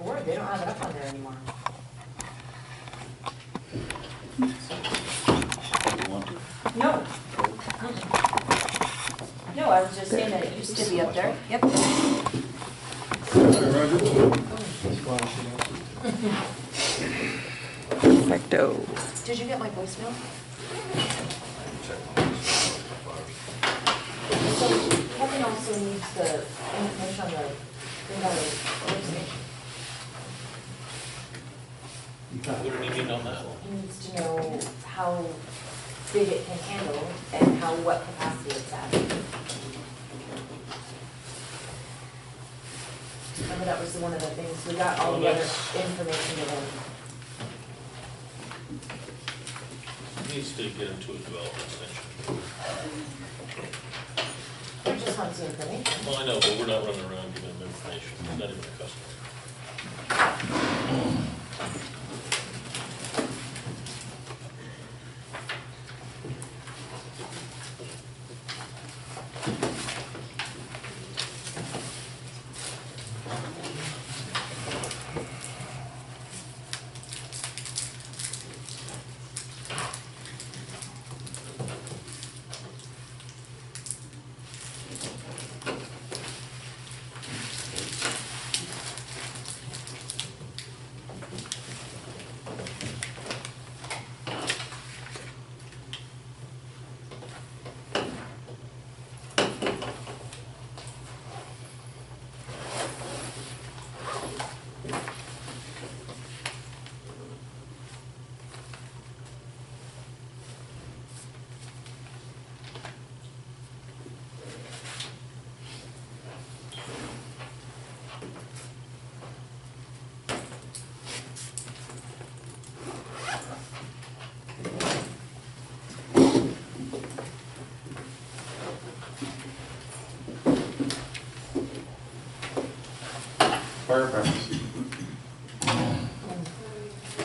board, they don't have it up on there anymore. No. No, I was just saying that it used to be up there. Yep. Perfecto. Did you get my voicemail? So Kevin also needs the information on the thing on the workstation. What do you need on that one? He needs to know how big it can handle and what capacity it's at. Remember that was one of the things, we got all the other information to them. Needs to get into a development session. He just wants the information. Well, I know, but we're not running around giving them information, he's not even a customer. Fire premises.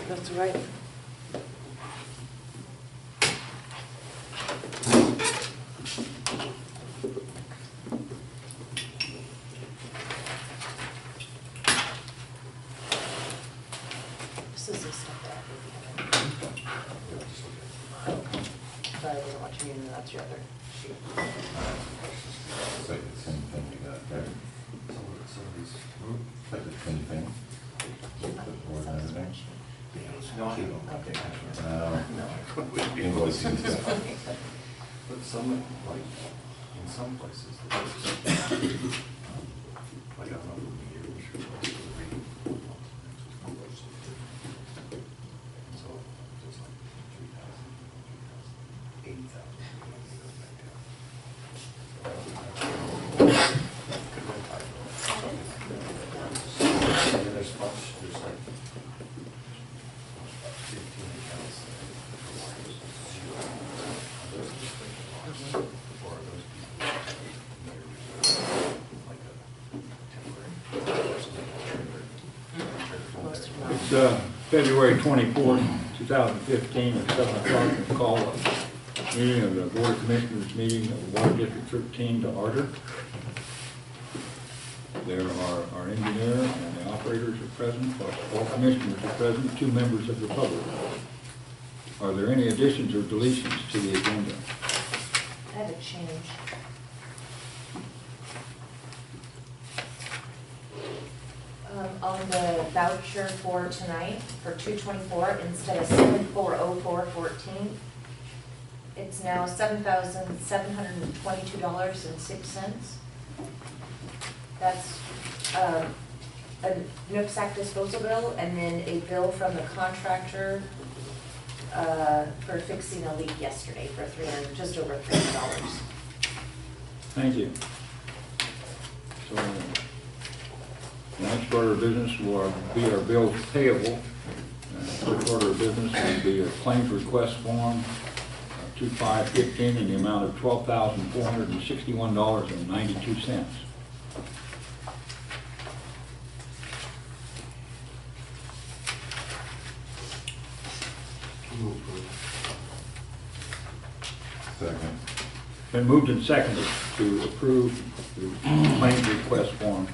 That's right. This is the stuff that sorry, I wasn't watching you, and that's your other sheet. It's like the same thing we got there. Some of these, like the same thing. The board and everything. Okay. Invoicing. But some, like, in some places, like, I don't know, so, just like 3,000, 80,000. There's much, there's like 15 accounts. It's February 24th, 2015, at 7 o'clock, we call a meeting of the Board of Commissioners meeting of Water District 13 to order. There are our engineer and the operators are present, plus all commissioners are present, 2 members of the public. Are there any additions or deletions to the agenda? I had to change. On the voucher for tonight, for 224, instead of 7404.14, it's now $7,722.06. That's a Nooksack disposal bill, and then a bill from the contractor for fixing a leak yesterday for just over $300. Thank you. So, the next order of business will be our bills payable. First order of business will be a claims request form, 2515, in the amount of $12,461.92. Second. Been moved and seconded to approve the claims request form.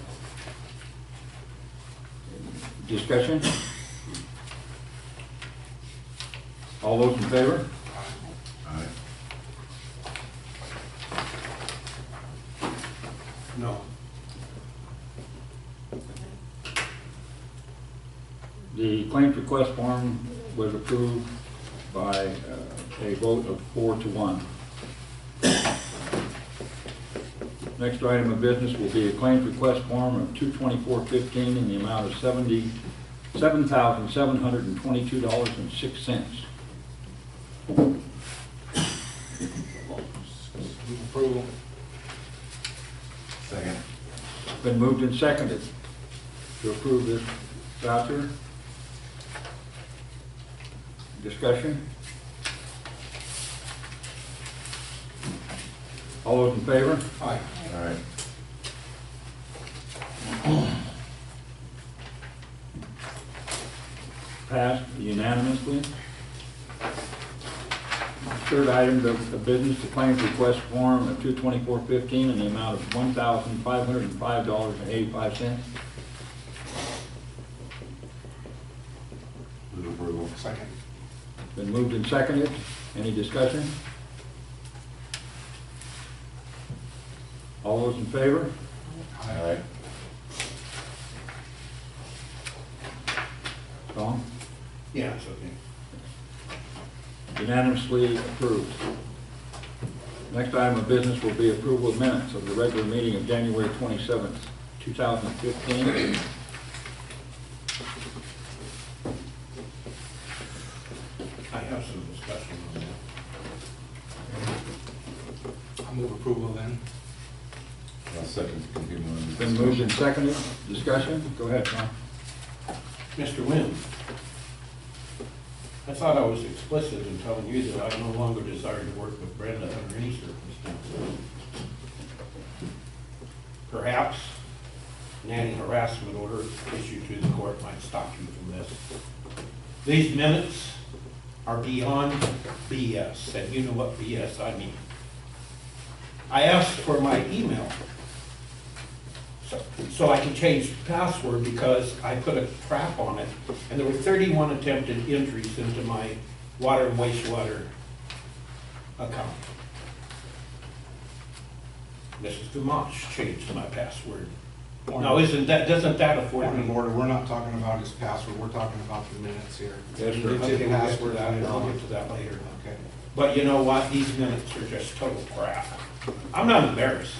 Discussion? All those in favor? Aye. No. The claims request form was approved by a vote of 4-1. Next item of business will be a claims request form of $224.15 in the amount of $7,722.06. Approval. Second. Been moved and seconded to approve this voucher. Discussion? All those in favor? Aye. All right. Passed unanimously. Third item of business, the claims request form of $224.15 in the amount of $1,505.85. Move approval. Second. Been moved and seconded. Any discussion? All those in favor? All right. Tom? Yeah, it's okay. Unanimously approved. Next item of business will be approval of minutes of the regular meeting of January 27th, 2015. I have some discussion on that. I'll move approval then. I'll second to continue on. Been moved and seconded. Discussion? Go ahead, Tom. Mr. Wynn, I thought I was explicit in telling you that I no longer desire to work with Brenda under any circumstances. Perhaps an anti-harassment order issued to the court might stop you from this. These minutes are beyond BS, and you know what BS I mean. I asked for my email so I can change the password because I put a trap on it, and there were 31 attempted entries into my water and wastewater account. Mrs. Gamache changed my password. Now, doesn't that afford Point of me? order, we're not talking about his password, we're talking about the minutes here. Yes, sir. It's Okay, his we'll get to password that, later I'll on. get to that later. Okay. But you know what, these minutes are just total crap. I'm not embarrassed.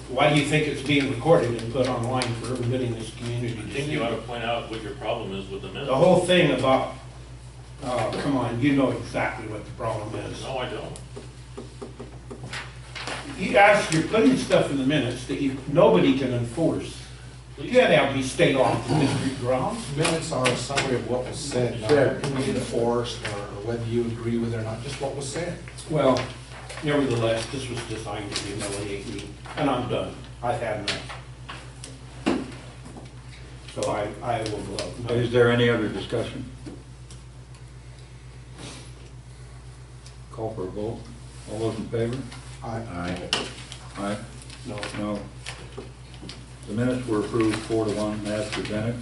Why do you think it's being recorded and put online for everybody in this community I to think see? you ought to point out what your problem is with the minutes. The whole thing about, oh, come on, you know exactly what the problem is. No, I don't. You're putting stuff in the minutes that nobody can enforce. You gotta have me state off the district grounds. Minutes are a summary of what was said, not Said. can be enforced or whether you agree with it or not, just what was said. Well, nevertheless, this was designed to humiliate me, and I'm done. I've had enough. So I will vote no. Is there any other discussion? Call for a vote. All those in favor? Aye. Aye. No. No. The minutes were approved 4-1 as presented.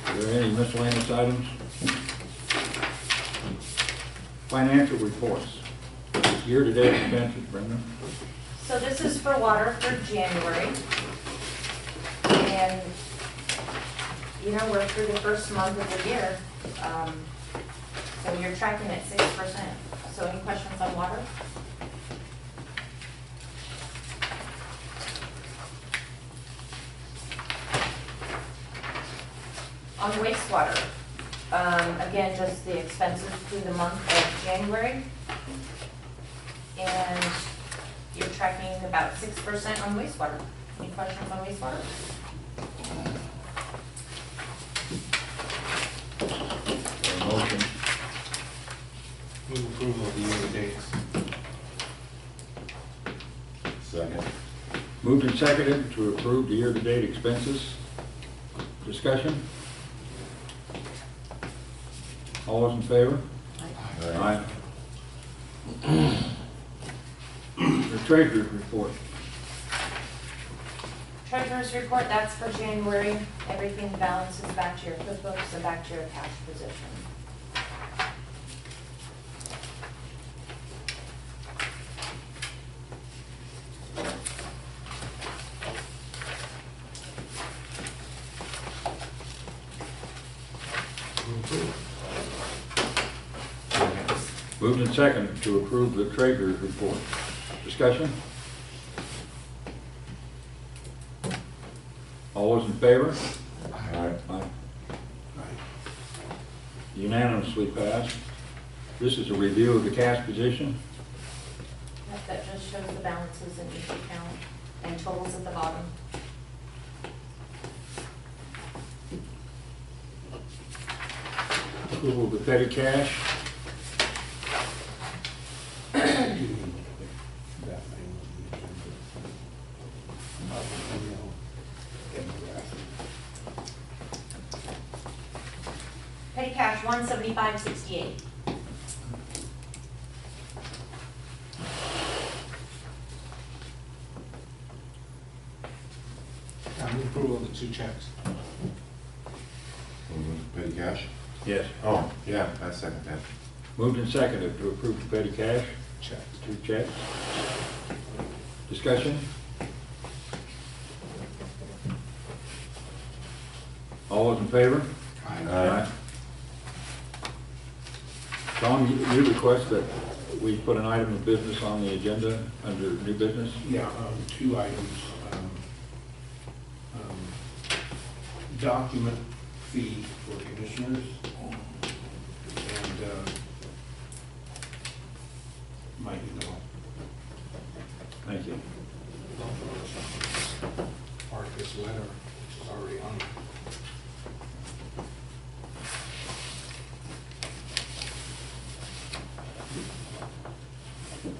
Are there any miscellaneous items? Financial reports. Year-to-date expenses, Brenda. So this is for water for January. And, you know, we're through the first month of the year. So you're tracking at 6%. So any questions on water? On wastewater, again, just the expenses through the month of January. And you're tracking about 6% on wastewater. Any questions on wastewater? Motion. Move approval of the year-to-dates. Second. Moved and seconded to approve the year-to-date expenses. Discussion? All those in favor? Aye. The treasurer's report. Treasurer's report, that's for January. Everything balances back to your QuickBooks and back to your cash position. Moved and seconded to approve the treasurer's report. Discussion? All those in favor? Aye. Aye. Unanimously passed. This is a review of the cash position. Yep, that just shows the balances in each account and totals at the bottom. Approval of the petty cash. Petty cash, 175.68. I move approval of the 2 checks. Petty cash? Yes. Oh, yeah, I second that. Moved and seconded to approve the petty cash. Checks. 2 checks. Discussion? All those in favor? Aye. Tom, you request that we put an item of business on the agenda under new business? Yeah, 2 items. Document fee for commissioners and Mike, you know. Thank you. Part of this letter, which is already on.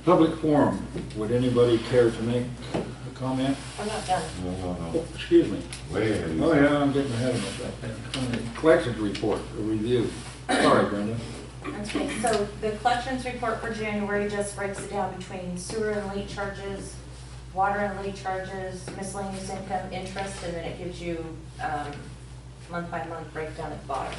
Public forum. Would anybody care to make a comment? I'm not done. Oh, No. excuse me. Way ahead of you. Oh, yeah, I'm getting ahead of myself. Collections report, a review. Sorry, Brenda. That's right. So the collections report for January just breaks it down between sewer and late charges, water and late charges, miscellaneous income, interest, and then it gives you month by month breakdown at the bottom.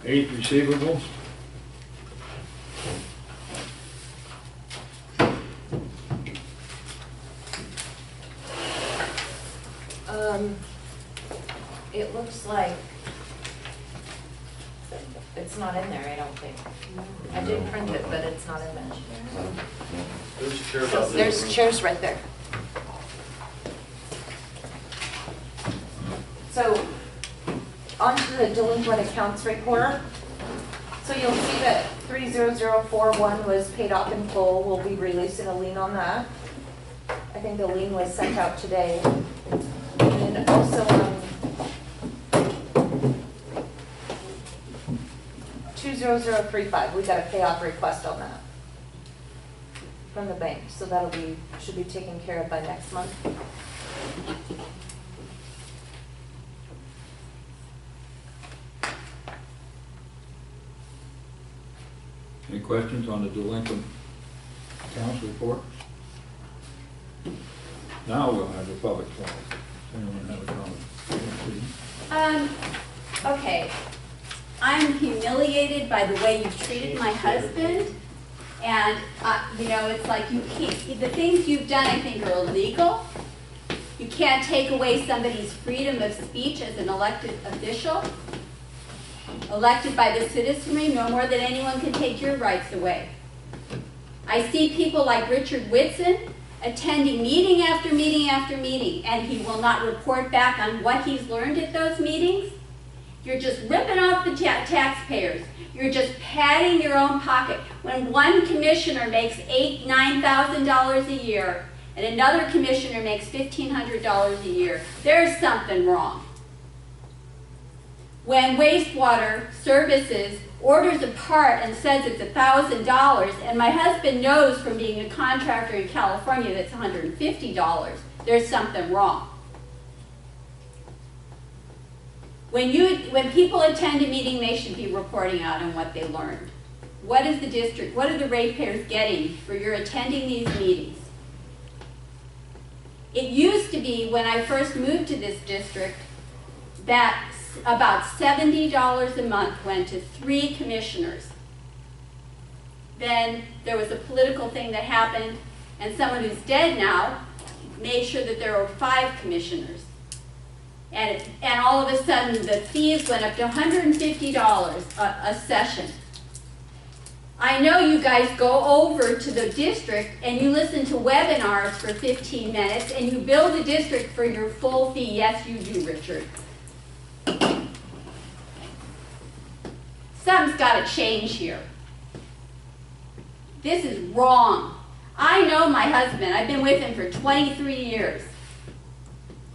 Eight receivables. It looks like it's not in there, I don't think. I did print it, but it's not in there. There's a chair So about there's this. chairs right there. So, onto the delinquent accounts report. So you'll see that 30041 was paid off in full. We'll be releasing a lien on that. I think the lien was sent out today. And then also 20035, we got a payoff request on that from the bank. So that'll be, should be taken care of by next month. Any questions on the delinquent accounts report? Now we'll have the public forum. Does anyone have a comment? Okay. I'm humiliated by the way you've treated my husband. And, you know, it's like you can't, the things you've done I think are illegal. You can't take away somebody's freedom of speech as an elected official. Elected by the citizenry, no more than anyone can take your rights away. I see people like Richard Whitson attending meeting after meeting after meeting, and he will not report back on what he's learned at those meetings. You're just ripping off the taxpayers. You're just padding your own pocket. When one commissioner makes $8,000, $9,000 a year, and another commissioner makes $1,500 a year, there's something wrong. when wastewater services orders a part and says it's $1,000, and my husband knows from being a contractor in California that's $150, there's something wrong. When people attend a meeting, they should be reporting out on what they learned. What is the district, what are the ratepayers getting for your attending these meetings? It used to be, when I first moved to this district, that about $70 a month went to 3 commissioners. Then there was a political thing that happened, and someone who's dead now made sure that there were 5 commissioners. And all of a sudden, the fees went up to $150 a session. I know you guys go over to the district and you listen to webinars for 15 minutes and you bill the district for your full fee. Yes, you do, Richard. Something's got to change here. This is wrong. I know my husband. I've been with him for 23 years.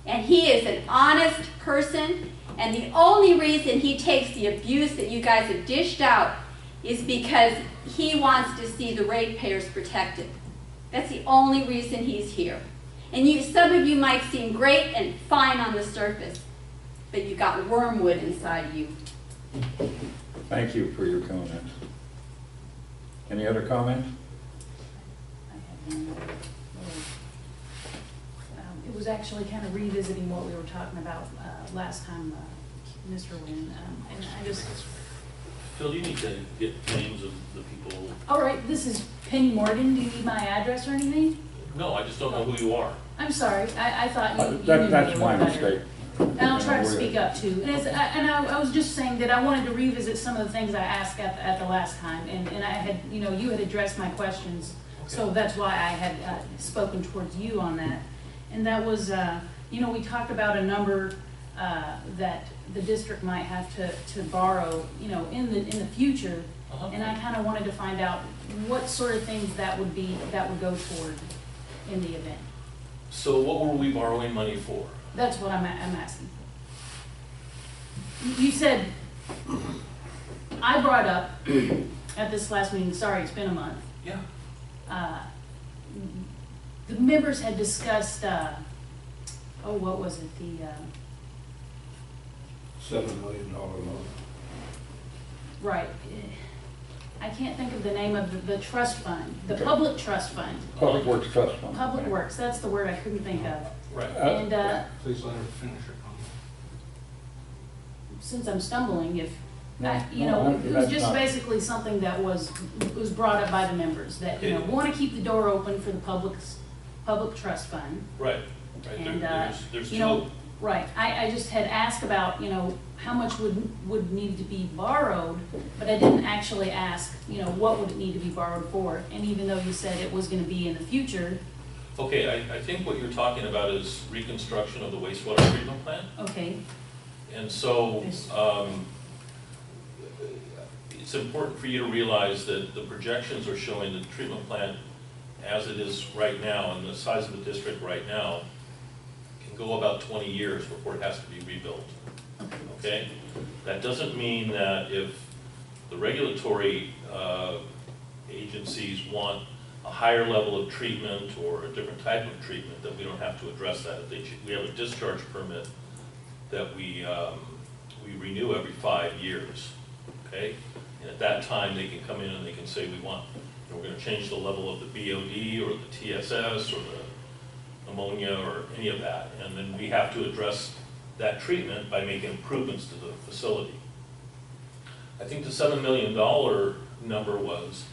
And he is an honest person, and the only reason he takes the abuse that you guys have dished out is because he wants to see the ratepayers protected. That's the only reason he's here. And some of you might seem great and fine on the surface, but you got wormwood inside you. Thank you for your comments. Any other comments? It was actually kind of revisiting what we were talking about last time, Mr. Wynn, and I just... Phil, you need to get names of the people. All right, this is Penny Morgan. Do you need my address or anything? No, I just don't know who you are. I'm sorry. I thought you knew That's me my a little better. mistake. And I'll try to speak up too. And I was just saying that I wanted to revisit some of the things I asked at the last time, and I had, you had addressed my questions, so that's why I had spoken towards you on that. And that was, we talked about a number that the district might have to borrow, in the future, and I kind of wanted to find out what sort of things that would go toward in the event. So what were we borrowing money for? That's what I'm asking. You said, I brought up at this last meeting, sorry, it's been a month. Yeah. The members had discussed, what was it, $7 million loan. right. I can't think of the name of the trust fund, the public trust fund. Public Works Trust Fund. Public Works, that's the word I couldn't think of. Right. And Please let her finish her comment. since I'm stumbling, if, No, it was that's just not- basically something that was brought up by the members, that, want to keep the door open for the public trust fund. Right. And, There's you two. right, I just had asked about, how much would need to be borrowed, but I didn't actually ask, what would it need to be borrowed for? And even though you said it was gonna be in the future, Okay, I think what you're talking about is reconstruction of the wastewater treatment plant. okay, And so, it's important for you to realize that the projections are showing the treatment plant as it is right now, and the size of the district right now, can go about 20 years before it has to be rebuilt. Okay? That doesn't mean that if the regulatory agencies want a higher level of treatment or a different type of treatment, that we don't have to address that. If we have a discharge permit that we renew every 5 years, okay? And at that time, they can come in and they can say, we're going to change the level of the BOD or the TSS or the ammonia or any of that. And then we have to address that treatment by making improvements to the facility. I think the $7 million number was,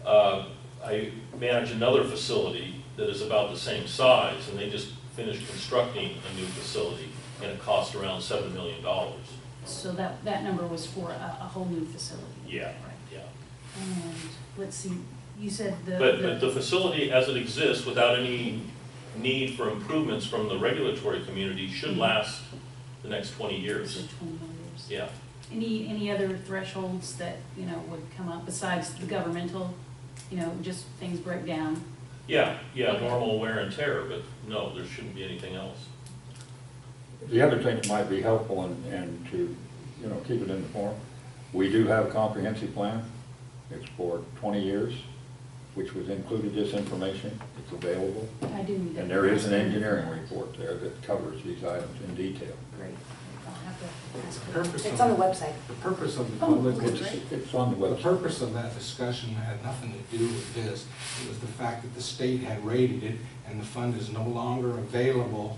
I manage another facility that is about the same size, and they just finished constructing a new facility, and it cost around $7 million. so that number was for a whole new facility. Yeah, Right. yeah. And, let's see, you said But the facility as it exists, without any need for improvements from the regulatory community, should last the next 20 years. 20 more years. Yeah. Any other thresholds that, would come up besides the governmental, just things break down? Yeah, Okay. normal wear and tear, but no, there shouldn't be anything else. The other thing that might be helpful and to keep it in the form. We do have a comprehensive plan. It's for 20 years, which was included this information. It's available. I do need that. And there is an engineering report there that covers these items in detail. Great. I'll have to ask The her. purpose It's of on the website. The purpose of the Oh, public, great. It's on the the website. purpose of that discussion had nothing to do with this. It was the fact that the state had rated it and the fund is no longer available,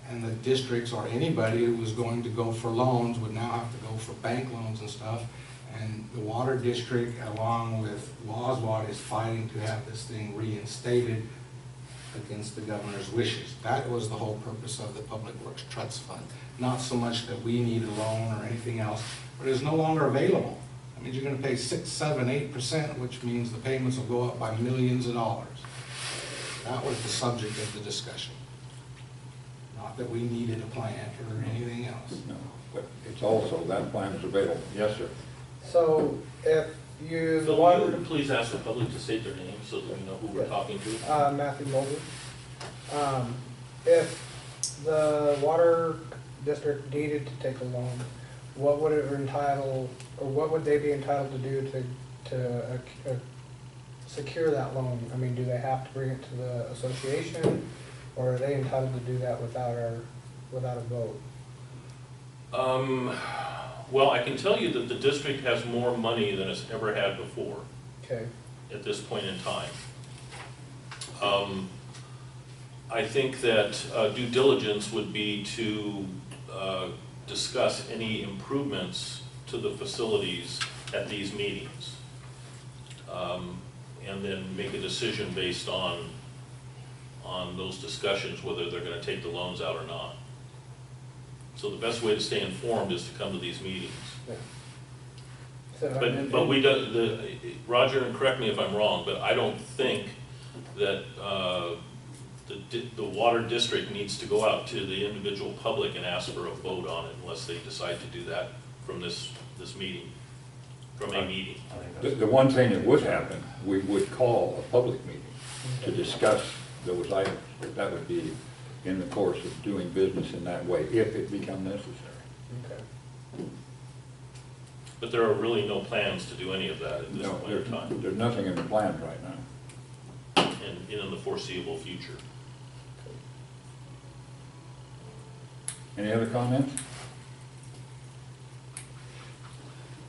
and the districts or anybody who was going to go for loans would now have to go for bank loans and stuff. And the water district, along with Waswat, is fighting to have this thing reinstated against the governor's wishes. That was the whole purpose of the Public Works Trust Fund. Not so much that we need a loan or anything else, but it's no longer available. I mean, you're gonna pay 6, 7, 8%, which means the payments will go up by millions of dollars. That was the subject of the discussion. Not that we needed a plan or anything else. No, but it's also, that plan is available. Yes, sir. So if you, the Phil, water, would you please ask the public to state their name so that we know who we're talking to? Matthew Mulder, if the water district needed to take a loan, what would it entitle, or what would they be entitled to do to secure that loan? I mean, do they have to bring it to the association, or are they entitled to do that without a vote? Well, I can tell you that the district has more money than it's ever had before Okay, at this point in time. I think that due diligence would be to discuss any improvements to the facilities at these meetings. And then make a decision based on those discussions, whether they're gonna take the loans out or not. So the best way to stay informed is to come to these meetings. yeah. So, I mean, But we don't, Roger, and correct me if I'm wrong, but I don't think that the water district needs to go out to the individual public and ask for a vote on it unless they decide to do that from this meeting, from a meeting. The one thing that would happen, we would call a public meeting to discuss those items. That would be in the course of doing business in that way, if it becomes necessary. Okay. But there are really no plans to do any of that at this No, point in time, there's nothing in the plan right now. and in the foreseeable future. Any other comments?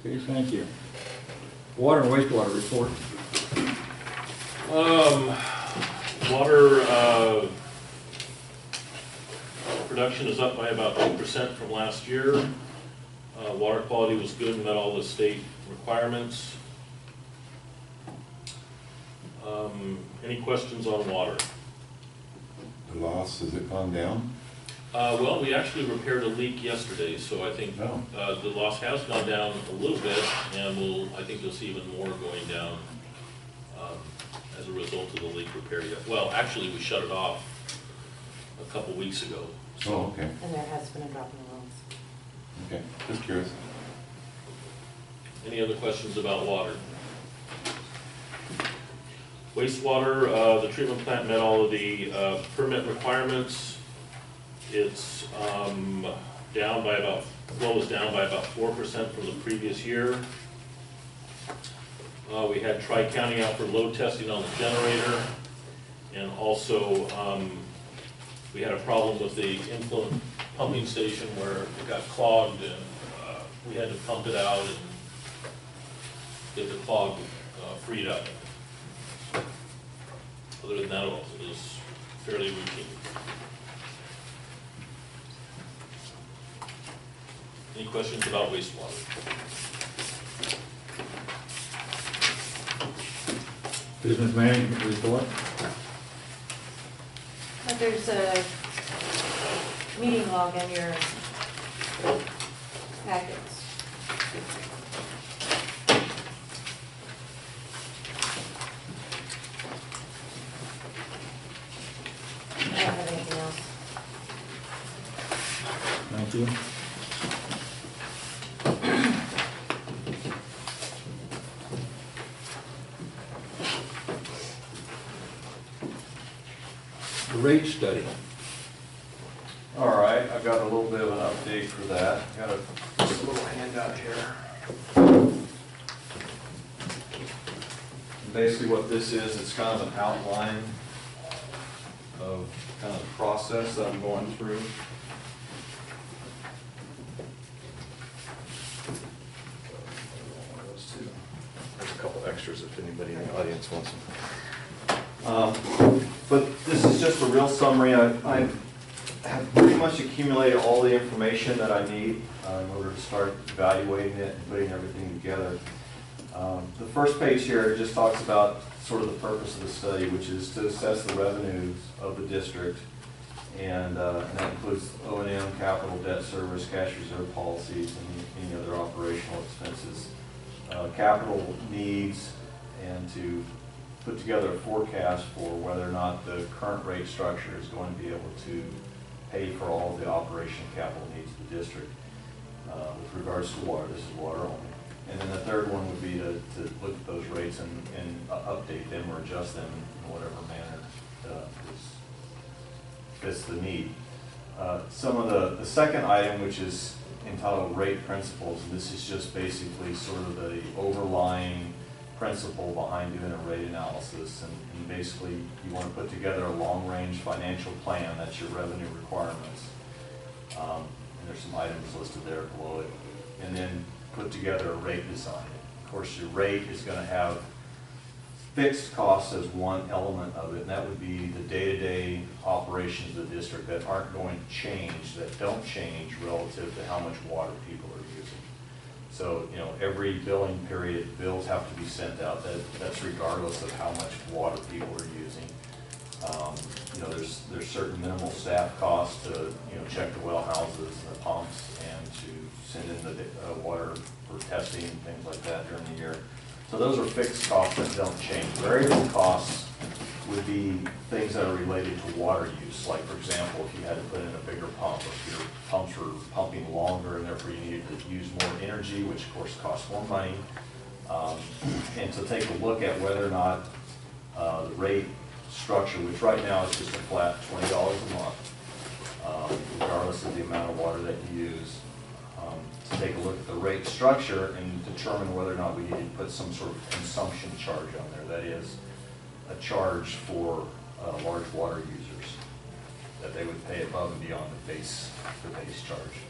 Okay, thank you. Water and wastewater report. Water production is up by about 2% from last year. Water quality was good and met all the state requirements. Any questions on water? The loss, has it gone down? Well, we actually repaired a leak yesterday, so I think Oh. the loss has gone down a little bit, and I think you'll see even more going down as a result of the leak repair. Well, actually, we shut it off a couple weeks ago. So Oh, okay, And there has been a drop in the loans. okay, just curious. Any other questions about water? Wastewater, the treatment plant met all of the permit requirements. It's down by about, flow is down by about 4% from the previous year. We had Tri-County out for load testing on the generator, and also we had a problem with the influent pumping station where it got clogged, and we had to pump it out and get the clog freed up. Other than that, it is fairly routine. Any questions about wastewater? Business management report. But there's a meeting log in your packets. I don't have anything else. Thank you. The rate study. All right, I've got a little bit of an update for that. Got just a little handout here. Basically what this is, it's kind of an outline of kind of the process that I'm going through. There's a couple extras if anybody in the audience wants them. But this is just a real summary. I have pretty much accumulated all the information that I need in order to start evaluating it and putting everything together. The first page here just talks about sort of the purpose of the study, which is to assess the revenues of the district, and that includes O&M, capital debt service, cash reserve policies, and any other operational expenses, capital needs, and to put together a forecast for whether or not the current rate structure is going to be able to pay for all of the operation capital needs of the district. With regards to water, this is water only. And then the third one would be to look at those rates and update them or adjust them in whatever manner fits the need. Some of the second item, which is entitled rate principles, and this is just basically sort of the overlying principle behind doing a rate analysis. And basically you want to put together a long-range financial plan. That's your revenue requirements. And there's some items listed there below it. And then put together a rate design. Of course, your rate is going to have fixed costs as one element of it, and that would be the day-to-day operations of the district that aren't going to change, that don't change relative to how much water people are using. So, you know, every billing period, bills have to be sent out. That's regardless of how much water people are using. You know, there's certain minimal staff costs to, you know, check the well houses and the pumps and to send in the water for testing and things like that during the year. So those are fixed costs that don't change. Variable costs would be things that are related to water use. Like, for example, if you had to put in a bigger pump, if your pumps were pumping longer and therefore you needed to use more energy, which of course costs more money. And to take a look at whether or not the rate structure, which right now is just a flat $20 a month, regardless of the amount of water that you use, to take a look at the rate structure and determine whether or not we need to put some sort of consumption charge on there. That is, a charge for large water users that they would pay above and beyond the base charge.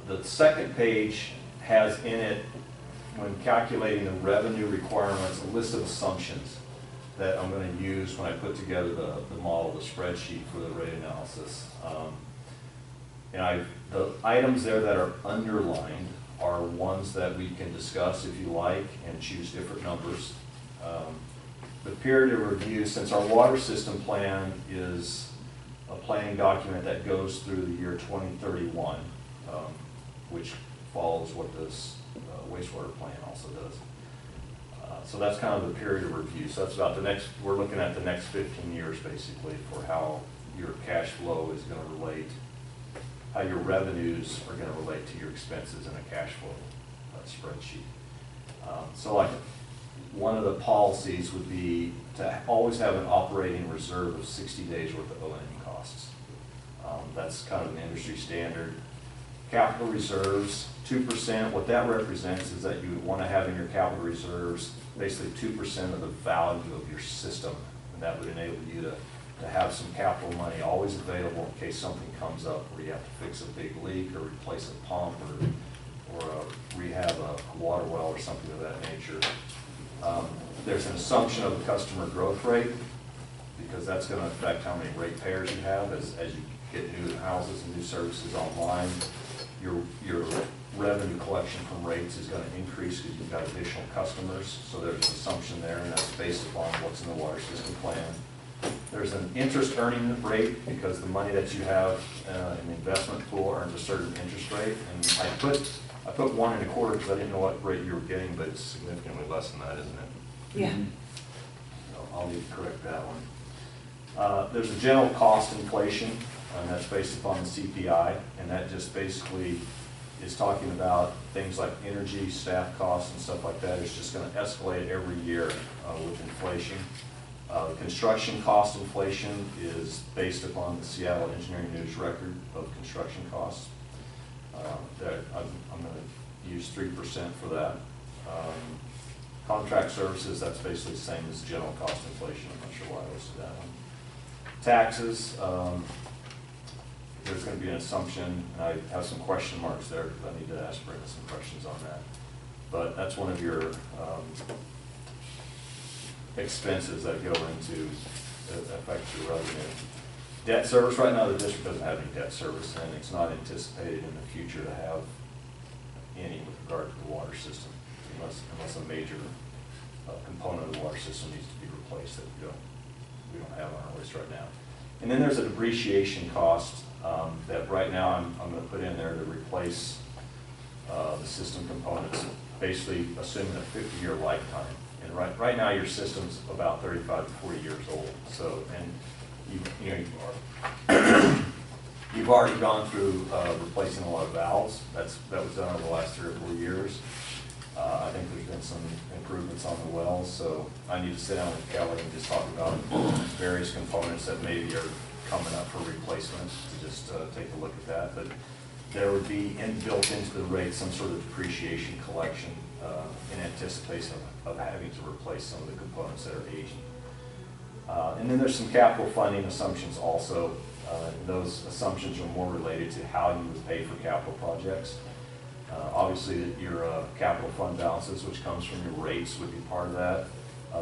The second page has in it, when calculating the revenue requirements, a list of assumptions that I'm going to use when I put together the model, the spreadsheet for the rate analysis. And the items there that are underlined are ones that we can discuss if you like and choose different numbers. The period of review, since our water system plan is a planning document that goes through the year 2031, which follows what this wastewater plan also does. So that's kind of the period of review. So that's about we're looking at the next 15 years basically for how your cash flow is going to relate, how your revenues are going to relate to your expenses in a cash flow spreadsheet. So like one of the policies would be to always have an operating reserve of 60 days worth of O&M costs. That's kind of an industry standard. Capital reserves, 2%. What that represents is that you would want to have in your capital reserves basically 2% of the value of your system, and that would enable you to have some capital money always available in case something comes up where you have to fix a big leak or replace a pump or rehab a water well or something of that nature. There's an assumption of the customer growth rate because that's going to affect how many ratepayers you have as you get new houses and new services online. Your revenue collection from rates is going to increase because you've got additional customers. So there's an assumption there, and that's based upon what's in the water system plan. There's an interest earning rate because the money that you have in the investment pool earns a certain interest rate. And I put 1 1/4 because I didn't know what rate you were getting, but it's significantly less than that, isn't it? Yeah. So I'll need to correct that one. There's a general cost inflation, and that's based upon the CPI, and that just basically is talking about things like energy, staff costs, and stuff like that. It's just going to escalate every year with inflation. Construction cost inflation is based upon the Seattle Engineering News record of construction costs. That I'm going to use 3% for that. Contract services, that's basically the same as general cost inflation. I'm not sure why I listed that one. Taxes, there's going to be an assumption, and I have some question marks there because I need to ask Brenda some questions on that. But that's one of your expenses that go into affect your revenue. Debt service, right now the district doesn't have any debt service, and it's not anticipated in the future to have any with regard to the water system, unless a major component of the water system needs to be replaced that we don't have on our list right now. And then there's a depreciation cost that right now I'm going to put in there to replace the system components, basically assuming a 50-year lifetime. And right now your system's about 35 to 40 years old. So, and you've already gone through replacing a lot of valves. That was done over the last 3 or 4 years. I think there's been some improvements on the wells, so I need to sit down with Kelly and just talk about various components that maybe are coming up for replacement, to just take a look at that. But there would be built into the rate some sort of depreciation collection in anticipation of having to replace some of the components that are aging. And then there's some capital funding assumptions also. Those assumptions are more related to how you would pay for capital projects. Obviously, your capital fund balances, which comes from your rates, would be part of that.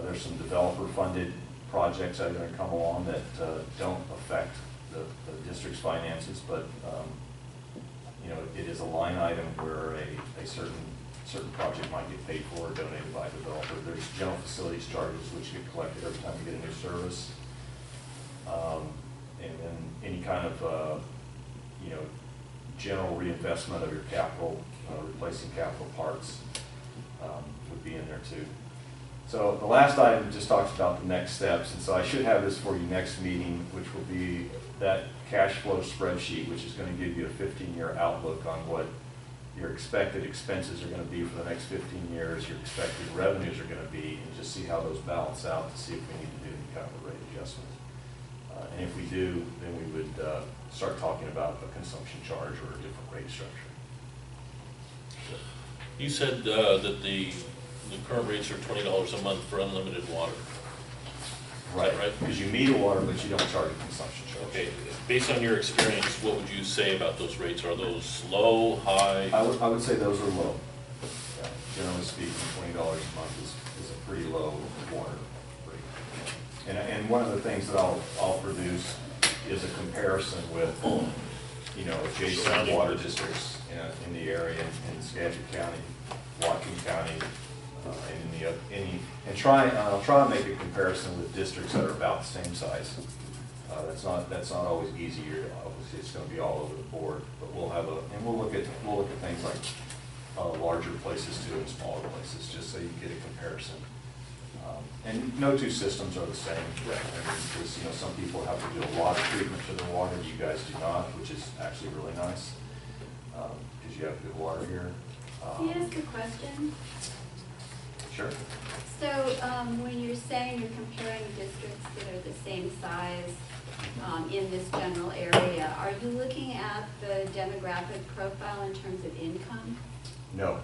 There's some developer-funded projects that are going to come along that don't affect the district's finances, but it is a line item where a certain project might get paid for or donated by a developer. There's general facilities charges which get collected every time you get a new service, and then any kind of general reinvestment of your capital, replacing capital parts would be in there too. So the last item just talks about the next steps, and so I should have this for you next meeting, which will be that cash flow spreadsheet, which is going to give you a 15-year outlook on what your expected expenses are going to be for the next 15 years, your expected revenues are going to be, and just see how those balance out to see if we need to do any kind of a rate adjustment. And if we do, then we would start talking about a consumption charge or a different rate structure. You said that the current rates are $20 a month for unlimited water. Right, right? because you meter water, but you don't charge a consumption charge. Okay, based on your experience, what would you say about those rates? Are those low, high? I would say those are low. Yeah, generally speaking, $20 a month is a pretty low water rate. And one of the things that I'll produce is a comparison with, adjacent water districts in the area, in Skagit County, Whatcom County, and I'll try and make a comparison with districts that are about the same size. That's not always easy. Obviously, it's going to be all over the board, but we'll look at things like larger places too and smaller places, just so you get a comparison. And no two systems are the same. Right. I mean, because some people have to do a lot of treatment to their water. You guys do not, which is actually really nice because you have good water here. Can I ask a question? Sure. So when you're saying you're comparing districts that are the same size in this general area, are you looking at the demographic profile in terms of income? No.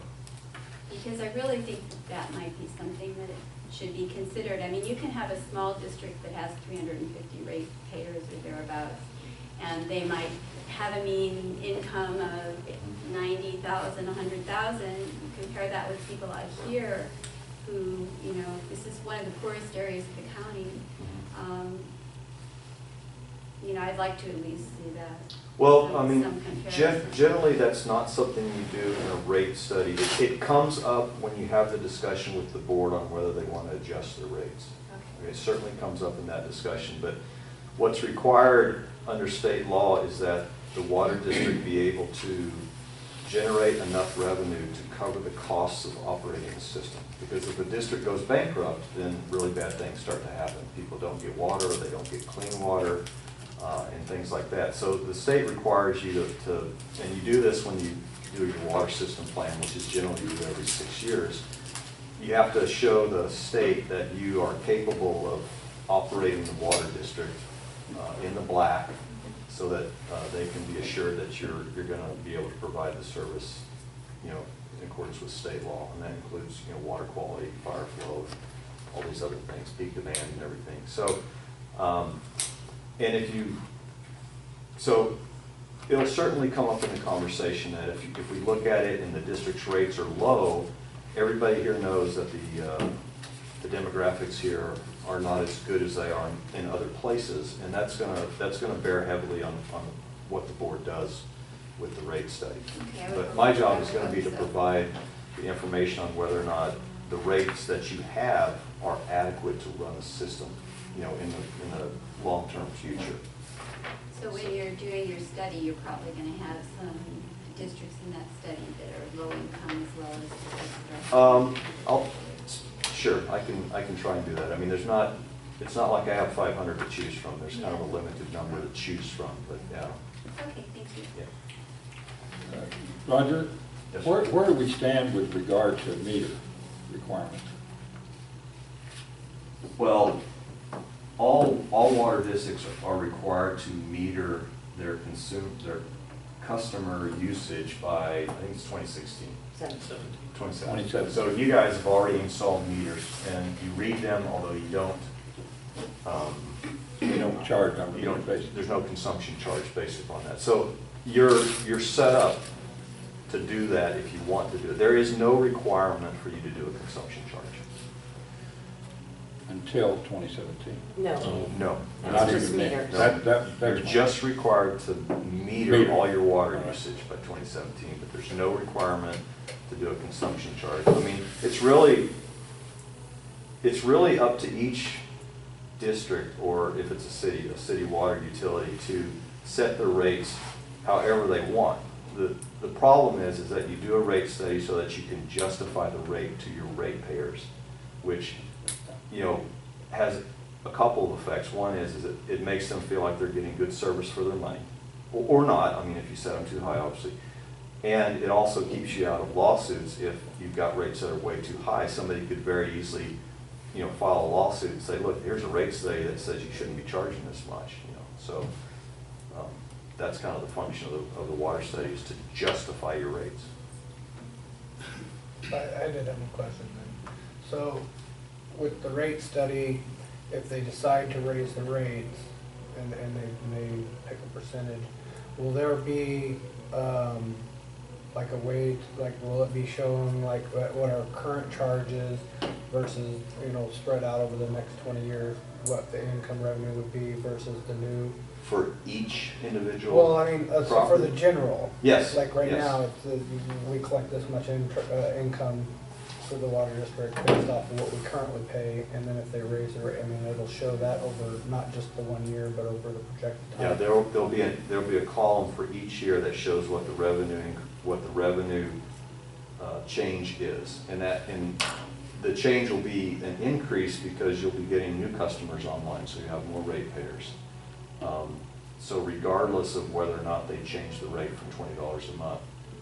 Because I really think that might be something that it should be considered. I mean, you can have a small district that has 350 ratepayers or thereabouts, and they might have a mean income of 90,000, 100,000. Compare that with people out here who, this is one of the poorest areas of the county. I'd like to at least see that. Well, some comparison. generally that's not something you do in a rate study. It comes up when you have the discussion with the board on whether they want to adjust their rates. Okay. It certainly comes up in that discussion, but what's required under state law is that the water district be able to generate enough revenue to cover the costs of operating the system. Because if the district goes bankrupt, then really bad things start to happen. People don't get water, or they don't get clean water, and things like that. So the state requires you to, and you do this when you do your water system plan, which is generally you do every 6 years, you have to show the state that you are capable of operating the water district in the black so that they can be assured that you're going to be able to provide the service, in accordance with state law. And that includes, water quality, fire flow, all these other things, peak demand and everything. So, so it'll certainly come up in the conversation that if we look at it and the district's rates are low, everybody here knows that the demographics here are not as good as they are in other places, and that's gonna bear heavily on what the board does with the rate study. Okay, But my job is gonna be to provide the information on whether or not the rates that you have are adequate to run the system, in the long-term future. So when you're doing your study, you're probably going to have some districts in that study that are low income as well as the rest. Sure, I can try and do that. I mean, it's not like I have 500 to choose from. There's kind of a limited number to choose from, but yeah. Okay, thank you. Yeah. Roger, Yes, where sir. do we stand with regard to meter requirements? Well, all water districts are required to meter their customer usage by, I think it's 2016. 2017. So you guys have already installed meters, and you read them, although you don't. You don't charge on a You don't. meter basis. There's no consumption charge based upon that. So you're set up to do that if you want to do it. There is no requirement for you to do a consumption charge. Until 2017. No, No. that's just meter. You're just required to meter Meter. all your water usage by 2017, but there's no requirement to do a consumption charge. I mean, it's really up to each district, or if it's a city water utility, to set the rates however they want. The problem is that you do a rate study so that you can justify the rate to your ratepayers, which has a couple of effects. One is that it makes them feel like they're getting good service for their money, or not. I mean, if you set them too high, obviously. And it also keeps you out of lawsuits if you've got rates that are way too high. Somebody could very easily, file a lawsuit and say, look, here's a rate study that says you shouldn't be charging this much. So that's kind of the function of the water study, is to justify your rates. I did have a question then. So with the rate study, if they decide to raise the rates and they pick a percentage, will there be like a way to, will it be shown like what our current charge is versus, spread out over the next 20 years, what the income revenue would be versus the new? For each individual? Well, I mean, so for the general. Yes. Like right yes. now, it's, we collect this much income for the water district based off of what we currently pay, and then if they raise the rate, I mean, it'll show that over not just the 1 year, but over the projected time. Yeah, there'll be a column for each year that shows what the revenue change is, and the change will be an increase because you'll be getting new customers online, so you have more ratepayers. So regardless of whether or not they change the rate from $20 a month,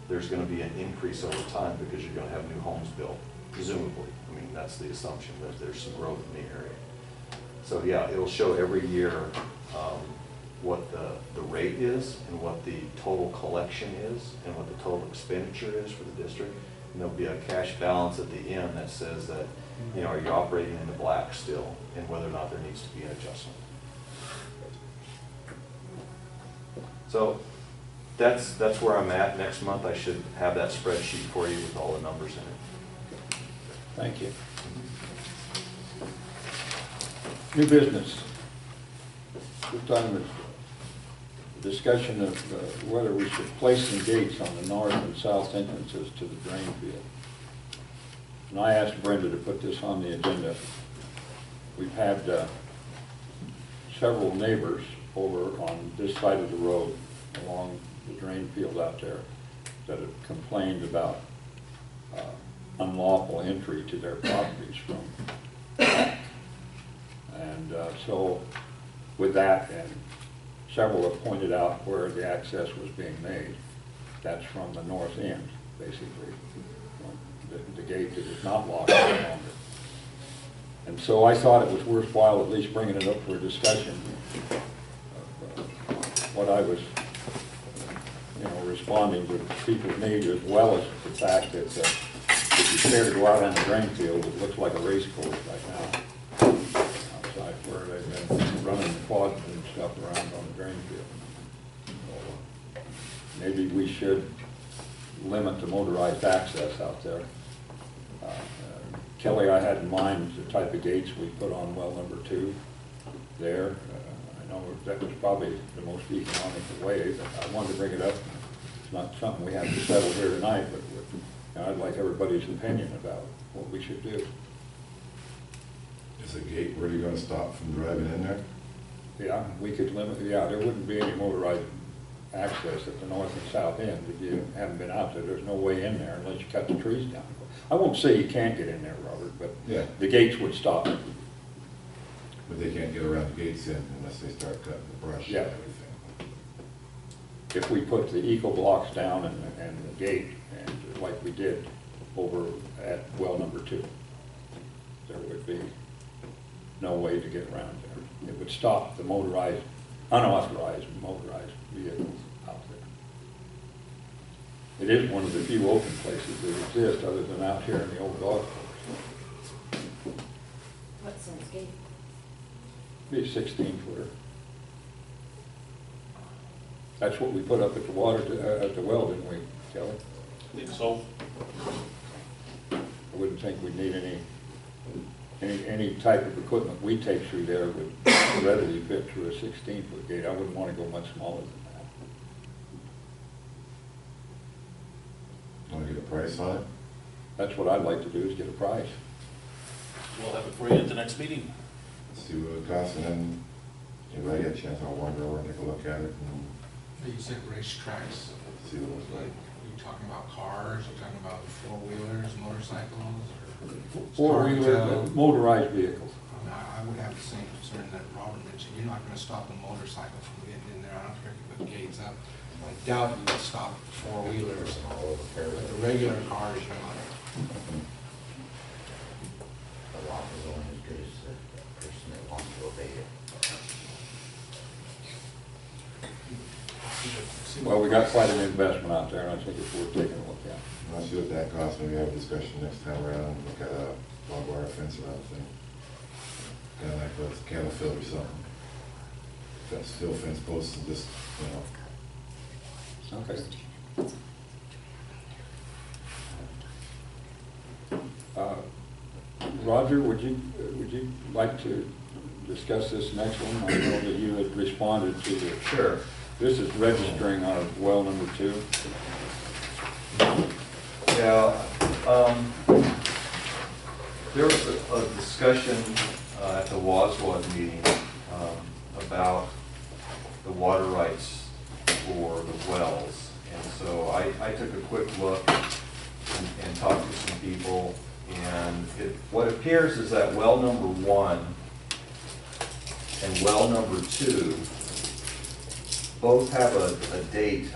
there's going to be an increase over time because you're going to have new homes built, presumably. I mean, that's the assumption, that there's some growth in the area. So yeah, it'll show every year what the rate is and what the total collection is and what the total expenditure is for the district. And there'll be a cash balance at the end that says that, are you operating in the black still, and whether or not there needs to be an adjustment. So that's where I'm at. Next month I should have that spreadsheet for you with all the numbers in it. Thank you. New business. We're done with the discussion of whether we should place some gates on the north and south entrances to the drain field. And I asked Brenda to put this on the agenda. We've had several neighbors over on this side of the road along the drain field out there that have complained about unlawful entry to their properties from. And so with that, and several have pointed out where the access was being made. That's from the north end, basically. The gate that is not locked any longer. And so I thought it was worthwhile at least bringing it up for a discussion of what I was, responding to people's needs, as well as the fact that if you care to go out on the drain field, it looks like a race course right now. Outside where they've been running the quads and stuff around on the drain field. So, maybe we should limit the motorized access out there. Kelly, I had in mind the type of gates we put on well number 2 there. I know that was probably the most economical way, but I wanted to bring it up. It's not something we have to settle here tonight, but I'd like everybody's opinion about what we should do. Is the gate really gonna stop from driving in there? Yeah, we could limit, there wouldn't be any motorized access at the north and south end if you haven't been out there. There's no way in there unless you cut the trees down. I won't say you can't get in there, Robert, but Yeah. the gates would stop it. But they can't get around the gates in unless they start cutting the brush Yeah. and everything. If we put the eco blocks down and the gate, and like we did over at well number 2, there would be no way to get around there. It would stop the motorized, unauthorized motorized vehicles out there. It is one of the few open places that exist other than out here in the old golf course. What size gate? Be a 16-footer. That's what we put up at the water, at the well, didn't we, Kelly? I think so. I wouldn't think we'd need any type of equipment we take through there would readily fit through a 16-foot gate. I wouldn't want to go much smaller than that. Want to get a price on it? That's what I'd like to do, is get a price. We'll have it for you at the next meeting. See what it costs, and then anybody get a chance, I'll wander over and take a look at it and You said racetracks. see what it's like. Are you talking about cars, are you talking about four-wheelers, motorcycles, or? Four-wheeler, motorized vehicles. I would have the same concern that Robert mentioned. You're not gonna stop a motorcycle from getting in there. I don't care if you put gates up. I doubt you would stop four-wheelers, but the regular cars, you know. The law is only as good as the person that wants to obey it. Well, we got quite an investment out there, and I think it's worth taking a look at. I'll see what that costs, maybe have a discussion next time around, and look at a barbed wire fence around the thing. Kind of like a cattle field or something. Fence, steel fence posts and just, Okay. Roger, would you like to discuss this next one? I know that you had responded to the. Sure. This is registering our well number 2. Yeah, there was a discussion at the WCWD meeting about the water rights for the wells. And so I took a quick look and talked to some people, and what appears is that well number 1 and well number 2 both have a date.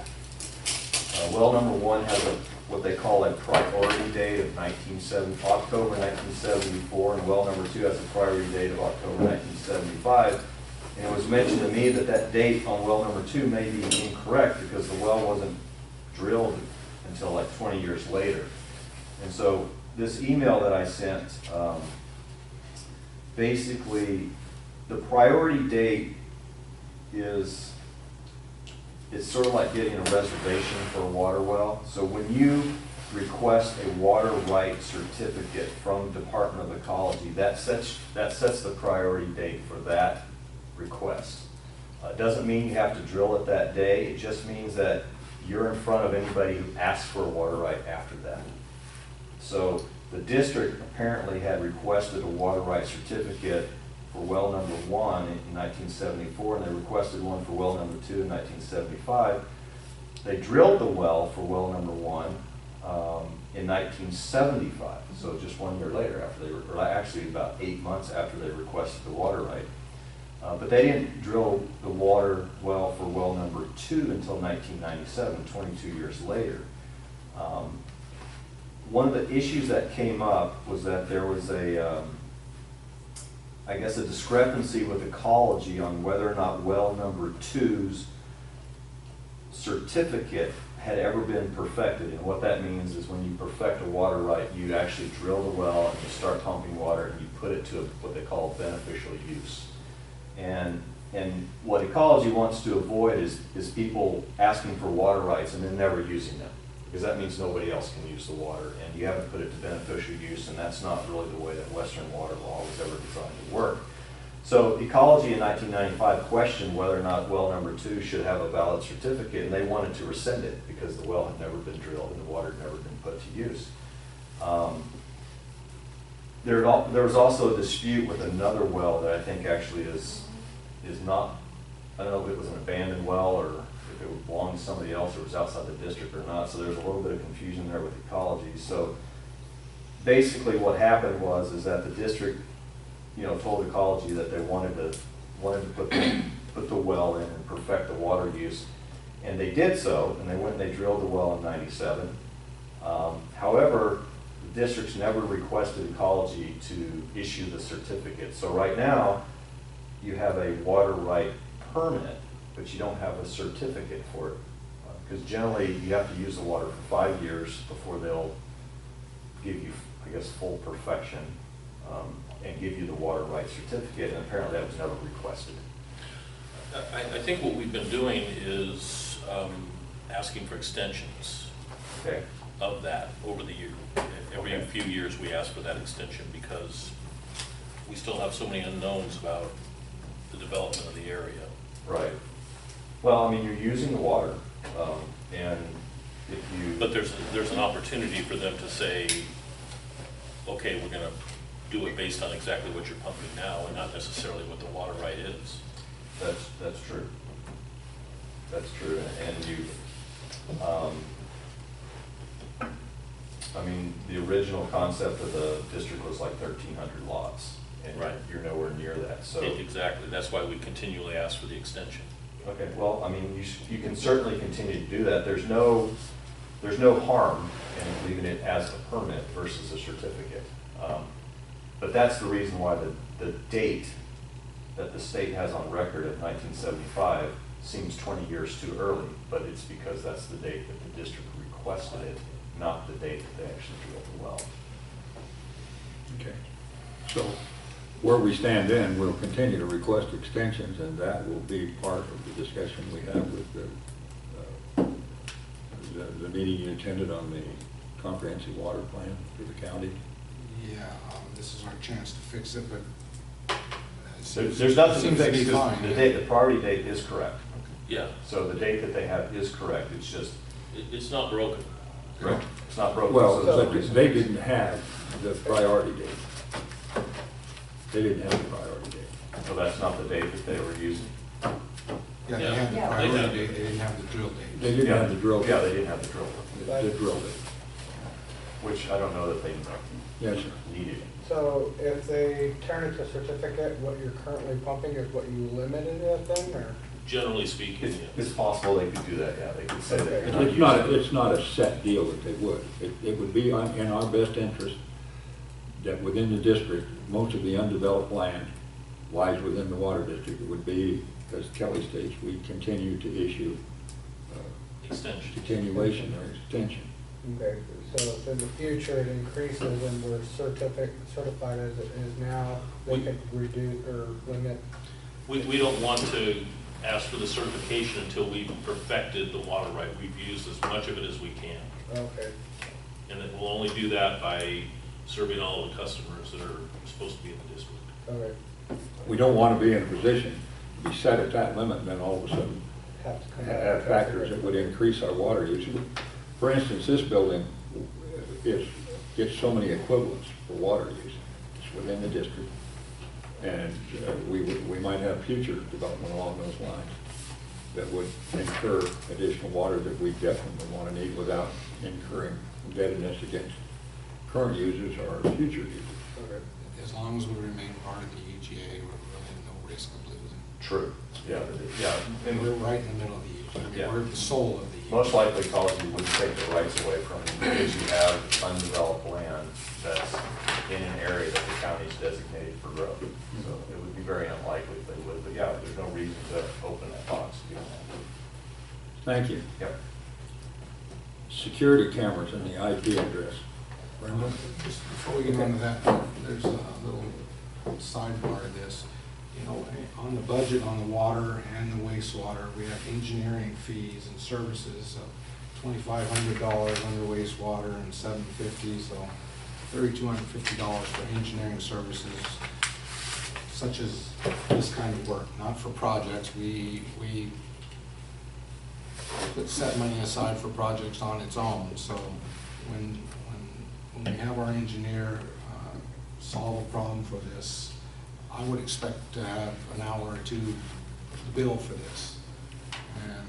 Well number 1 has what they call a priority date of October 1974, and well number 2 has a priority date of October 1975. And it was mentioned to me that that date on well number 2 may be incorrect because the well wasn't drilled until like 20 years later. And so this email that I sent, basically the priority date is, it's sort of like getting a reservation for a water well. So when you request a water right certificate from Department of Ecology, that sets the priority date for that request. It doesn't mean you have to drill it that day. It just means that you're in front of anybody who asks for a water right after that. So the district apparently had requested a water right certificate for well number 1 in 1974, and they requested one for well number 2 in 1975. They drilled the well for well number 1 in 1975, so just 1 year later, after they were, or actually about 8 months after they requested the water right. But they didn't drill the water well for well number 2 until 1997, 22 years later. One of the issues that came up was that there was I guess, a discrepancy with ecology on whether or not well number 2's certificate had ever been perfected. And what that means is when you perfect a water right, you actually drill the well and you start pumping water and you put it to what they call beneficial use. And what ecology wants to avoid is people asking for water rights and then never using them, because that means nobody else can use the water, and you haven't put it to beneficial use, and that's not really the way that Western water law was ever designed to work. So ecology in 1995 questioned whether or not well number 2 should have a valid certificate, and they wanted to rescind it because the well had never been drilled and the water had never been put to use. There was also a dispute with another well that I think actually is not, I don't know if it was an abandoned well or if it belonged to somebody else or was outside the district or not, so there's a little bit of confusion there with ecology. So basically what happened is that the district, told ecology that they wanted to put the well in and perfect the water use, and they did so, and they went and they drilled the well in '97. However, the districts never requested ecology to issue the certificate. So right now, you have a water right permit, but you don't have a certificate for it. Because generally, you have to use the water for 5 years before they'll give you, I guess, full perfection and give you the water right certificate, and apparently that was never requested. I think what we've been doing is asking for extensions of that over the year. Every few years we ask for that extension because we still have so many unknowns about the development of the area. Right. Well, I mean, you're using the water, and if you... But there's an opportunity for them to say, okay, we're going to do it based on exactly what you're pumping now and not necessarily what the water right is. That's true. That's true, and you, I mean, the original concept of the district was like 1,300 lots, and right. You're nowhere near that. So exactly, that's why we continually ask for the extension. Okay, well, I mean, you can certainly continue to do that. There's no harm in leaving it as a permit versus a certificate. But that's the reason why the date that the state has on record of 1975 seems 20 years too early, but it's because that's the date that the district requested it, not the date that they actually drilled the well. Okay. So where we stand then, we'll continue to request extensions, and that will be part of the discussion we have with the meeting you attended on the comprehensive water plan for the county. Yeah, this is our chance to fix it, but There's nothing to fix be because fine. the priority date is correct. Yeah. So the date that they have is correct. It's just It's not broken. correct. It's not broken. Well, So but they didn't have the priority date. They didn't have the priority date. So that's not the date that they were using. Yeah, they Yeah. had the Yeah. priority date, they didn't have the drill date. They didn't have the drill. Yeah, they didn't have the drill, The drill date. which I don't know that they Yes, sir. needed. So if they turn it to certificate, what you're currently pumping is what you limited it then, or? Generally speaking, It's, yes. it's possible they could do that, yeah. They could say that you're not It's not a set deal that they would. It would be in our best interest that within the district, most of the undeveloped land lies within the water district. It would be, as Kelly states, we continue to issue Extension. continuation or extension. Okay, so if in the future it increases and we're certified as it is now, they We- could reduce or limit? We don't want to ask for the certification until we've perfected the water right. We've used as much of it as we can. Okay, And it will only do that by serving all of the customers that are supposed to be in the district. okay. We don't want to be in a position to be set at that limit and then all of a sudden Have to come back. have factors that would increase our water use. For instance, this building gets so many equivalents for water use. It's within the district. And we might have future development along those lines that would incur additional water that we definitely want to need without incurring indebtedness against current users or future users. Okay. As long as we remain part of the UGA, we're really no risk of losing. True. Yeah, yeah. And we're right in the middle of the UGA. I mean, Yeah. we're the soul of the UGA. Most likely college wouldn't take the rights away from you because you have undeveloped land that's in an area that the county's designated for growth. So very unlikely if they would, but yeah, there's no reason to open that box again. Thank you. Yep. Security cameras and the IP address. Brenda? Just before we get into that, there's a little sidebar of this. You know, on the budget on the water and the wastewater, we have engineering fees and services of $2,500 under wastewater and $750, so $3,250 for engineering services, such as this kind of work, not for projects. We put set money aside for projects on its own, so when we have our engineer solve a problem for this, I would expect to have an hour or two bill for this. And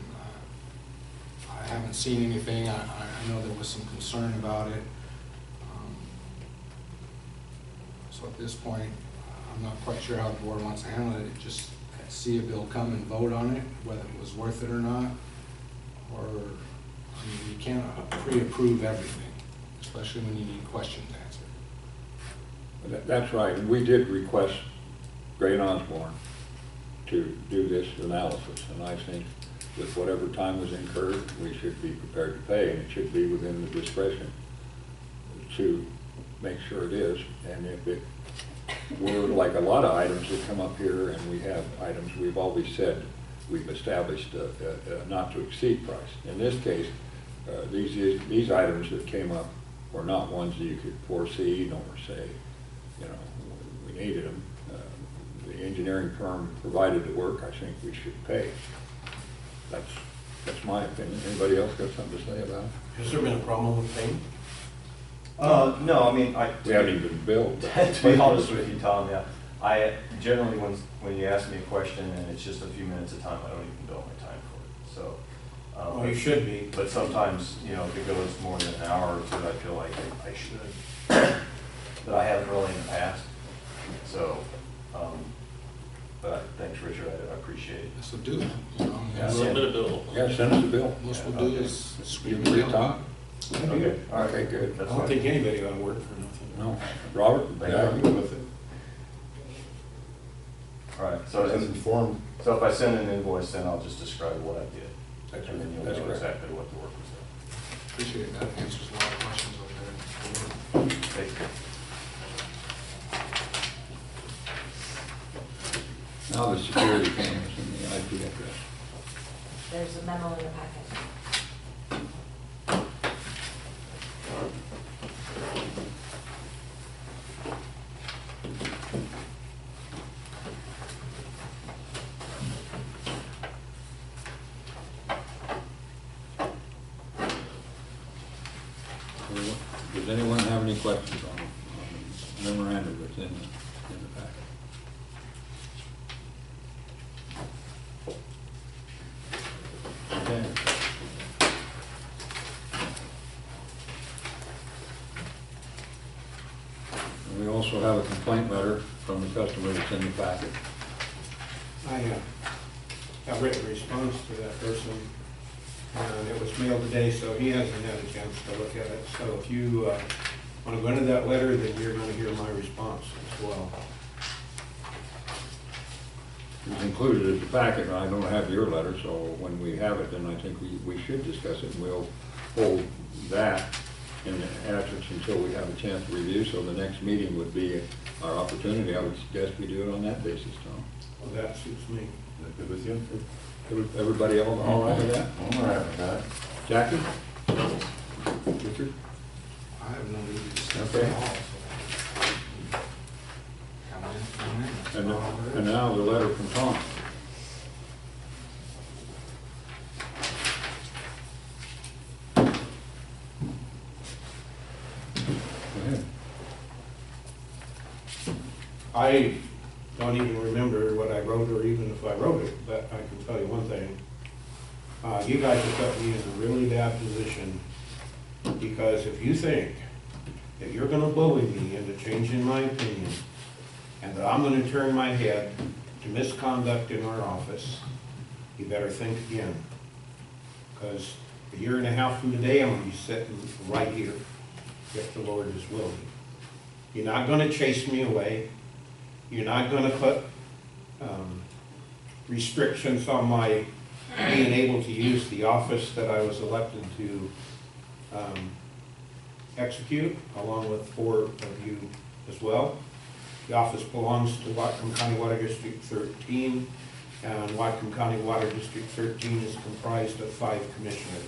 I haven't seen anything. I know there was some concern about it. So at this point, I'm not quite sure how the board wants to handle it. Just see a bill come and vote on it, whether it was worth it or not. Or, I mean, you can't pre-approve everything, especially when you need questions answered. That's right, and we did request Gray and Osborne to do this analysis, and I think with whatever time was incurred, we should be prepared to pay, and it should be within the discretion to make sure it is. And if it were like a lot of items that come up here, and we have items, we've always said we've established a not to exceed price. In this case, these items that came up were not ones that you could foresee nor say, you know, we needed them. The engineering firm provided the work. I think we should pay. That's my opinion. Anybody else got something to say about it? Has there been a problem with paying? No, I mean, We haven't even billed. to be honest with you, Tom, yeah. I generally, when you ask me a question and it's just a few minutes of time, I don't even bill my time for it. So, Well, you should be. but sometimes, you know, if it goes more than an hour or two, I feel like I should. But I haven't really in the past. So, but thanks, Richard. I appreciate it. This will do it. You know, Yeah. and Submit a bill. Yeah, send us a bill. most we'll do is scream You agree, it Tom? out. Okay, all right. Okay, good. I That's don't fine. think anybody ought to work for nothing. No. Robert? Thank Yeah, you. I'm good with it. All right, so As informed, so if I send an invoice, then I'll just describe what I did. That's And then you'll that's know correct. exactly what the work was done. Appreciate that. Answers a lot of questions over there. Thank you. Now the security cameras and the IP address. There's a memo in the packet. Does anyone have any questions on the memorandum that's in the packet? Okay. And we also have a complaint letter from the customer that's in the packet. I got written response to that person, and it was mailed today, so he hasn't had a chance to look at it. So if you want to go into that letter, then you're going to hear my response as well. It's included in the packet, and I don't have your letter, so when we have it, then I think we should discuss it, and we'll hold that in absence until we have a chance to review, so the next meeting would be our opportunity. I would suggest we do it on that basis, Tom. Well, that suits me. is that good with you? Everybody all right with that? I'm all right with that. Jackie? Richard? I have no need to discuss Okay. it all. So. Come in. And now the letter from Tom. Go ahead. I don't even remember what I wrote or even if I wrote it, but I can tell you one thing. You guys have put me in a really bad position because if you think that you're gonna bully me into changing my opinion and that I'm gonna turn my head to misconduct in our office, you better think again. Because a year and a half from today, I'm gonna be sitting right here if the Lord is willing. You're not gonna chase me away. You're not gonna put restrictions on my being able to use the office that I was elected to execute, along with 4 of you as well. The office belongs to Whatcom County Water District 13, and Whatcom County Water District 13 is comprised of 5 commissioners.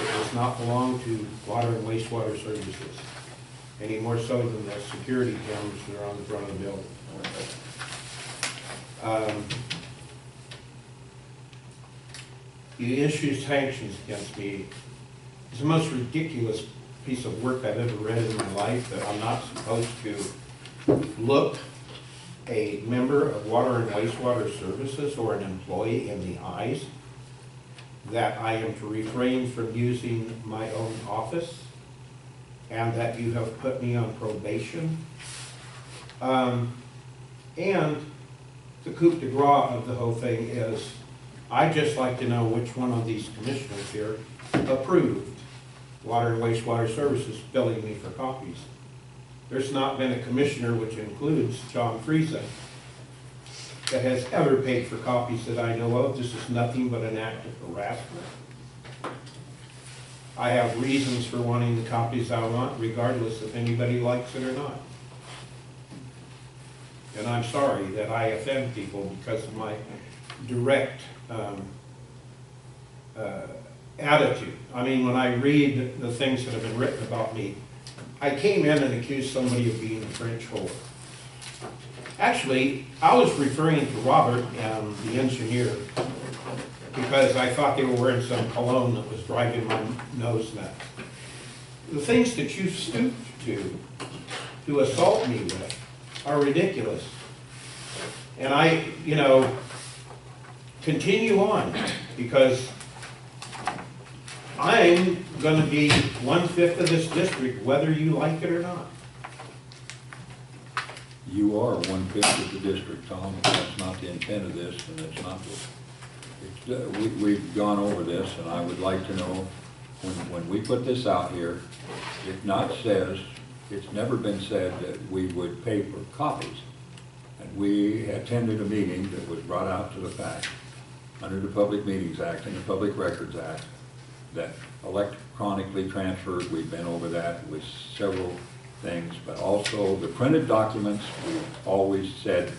It does not belong to Water and Wastewater Services, any more so than the security cameras that are on the front of the building. You issue sanctions against me. It's the most ridiculous piece of work I've ever read in my life, that I'm not supposed to look a member of Water and Wastewater Services or an employee in the eyes, that I am to refrain from using my own office, and that you have put me on probation. And the coup de grace of the whole thing is, I'd just like to know which one of these commissioners here approved Water and Wastewater Services billing me for copies. There's not been a commissioner, which includes John Friesen, that has ever paid for copies that I know of. This is nothing but an act of harassment. I have reasons for wanting the copies I want, regardless if anybody likes it or not. And I'm sorry that I offend people because of my direct attitude. I mean, when I read the things that have been written about me, I came in and accused somebody of being a French whore. Actually, I was referring to Robert, the engineer, because I thought they were wearing some cologne that was driving my nose nuts. The things that you stooped to assault me with are ridiculous. And I, continue on, because I'm going to be 1/5 of this district, whether you like it or not. You are 1/5 of the district, Tom. That's not the intent of this, and it's not we've gone over this, and I would like to know, when we put this out here, it's never been said that we would pay for copies. And we attended a meeting that was brought out to the fact, under the Public Meetings Act and the Public Records Act, that electronically transferred, we've been over that with several things, but also the printed documents, we've always said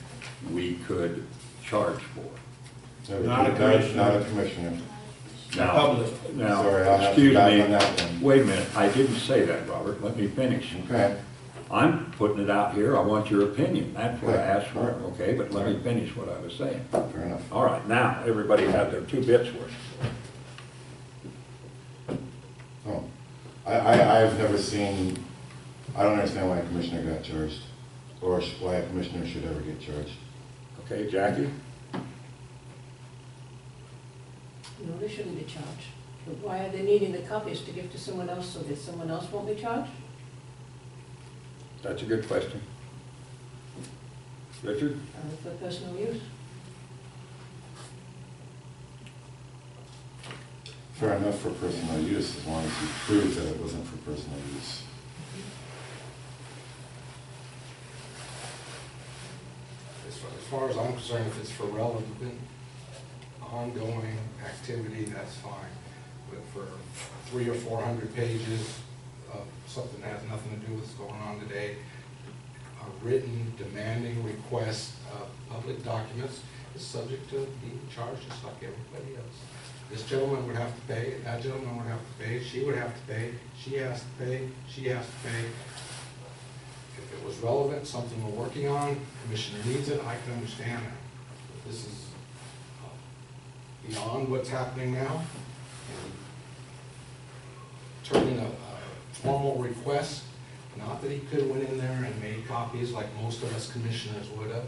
we could charge for. Not a commissioner. Not a commissioner. Now, Sorry, I'll have to excuse back me, on that one. wait a minute, I didn't say that, Robert, let me finish. Okay. I'm putting it out here, I want your opinion, that's what I asked for, All right. okay, but let me finish what I was saying. Fair enough. All right, now, everybody had their 2 bits worth. Oh, I've never seen, I don't understand why a commissioner got charged, or why a commissioner should ever get charged. Okay, Jackie? No, they shouldn't be charged. But why are they needing the copies to give to someone else so that someone else won't be charged? That's a good question. Richard? For personal use. Fair enough for personal use, as long as you prove that it wasn't for personal use. As far as I'm concerned, if it's for relevant, ongoing activity, that's fine. But for 300 or 400 pages of something that has nothing to do with what's going on today, a written demanding request of public documents is subject to being charged just like everybody else. This gentleman would have to pay, that gentleman would have to pay, she would have to pay, she has to pay, she has to pay. If it was relevant, something we're working on, commissioner needs it, I can understand that. But this is beyond what's happening now. And turning a formal request, not that he could have went in there and made copies like most of us commissioners would have.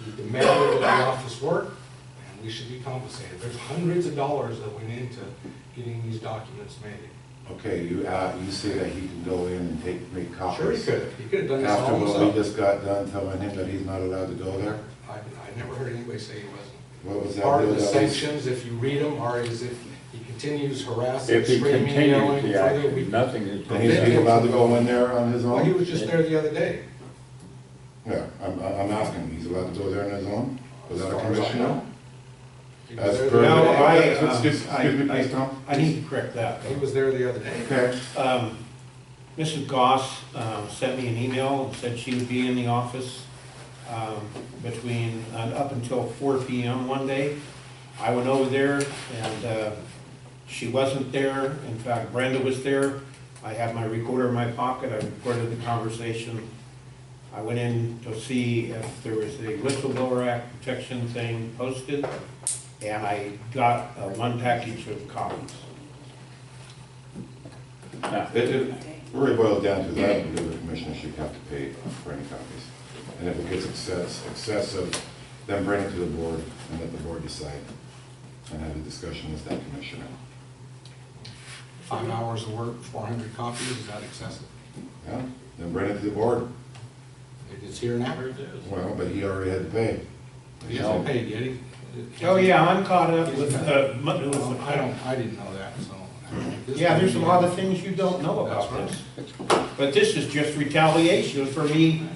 He demanded that the office work, and we should be compensated. There's hundreds of dollars that went into getting these documents made. Okay, you say that he can go in and make copies. Sure he could have. He could have done this After all what we himself. just got done telling him that he's not allowed to go there? I never heard anybody say he wasn't. What was that? Part of deal the that was- sanctions, if you read them, are as if he continues harassing, If he screaming, continues yelling, the further action, weak. nothing is. And he's allowed to go in there on his Well, he own? was just there the other day. Yeah, I'm asking, he's allowed to go there on his own, without a As far as I commissioner? know. As He per, No, excuse me, please, Tom. I need to correct that. was there the other day. Okay, Mrs. Goss sent me an email and said she would be in the office between, up until 4 PM one day. I went over there and she wasn't there. In fact, Brenda was there. I had my recorder in my pocket. I recorded the conversation. I went in to see if there was a whistleblower act protection thing posted, and I got one package of copies. it really boils down to that, I believe the commissioner should have to pay for any copies. And if it gets excessive, then bring it to the board and let the board decide and have a discussion with that commissioner. 5 hours of work, 400 copies, is that excessive? Yeah, then bring it to the board. It's here now. Well, but he already had to pay. He hasn't paid yet. Oh, yeah, I'm caught up with, I didn't know that, so. yeah, there's a lot of things you don't know about That's this. But this is just retaliation for me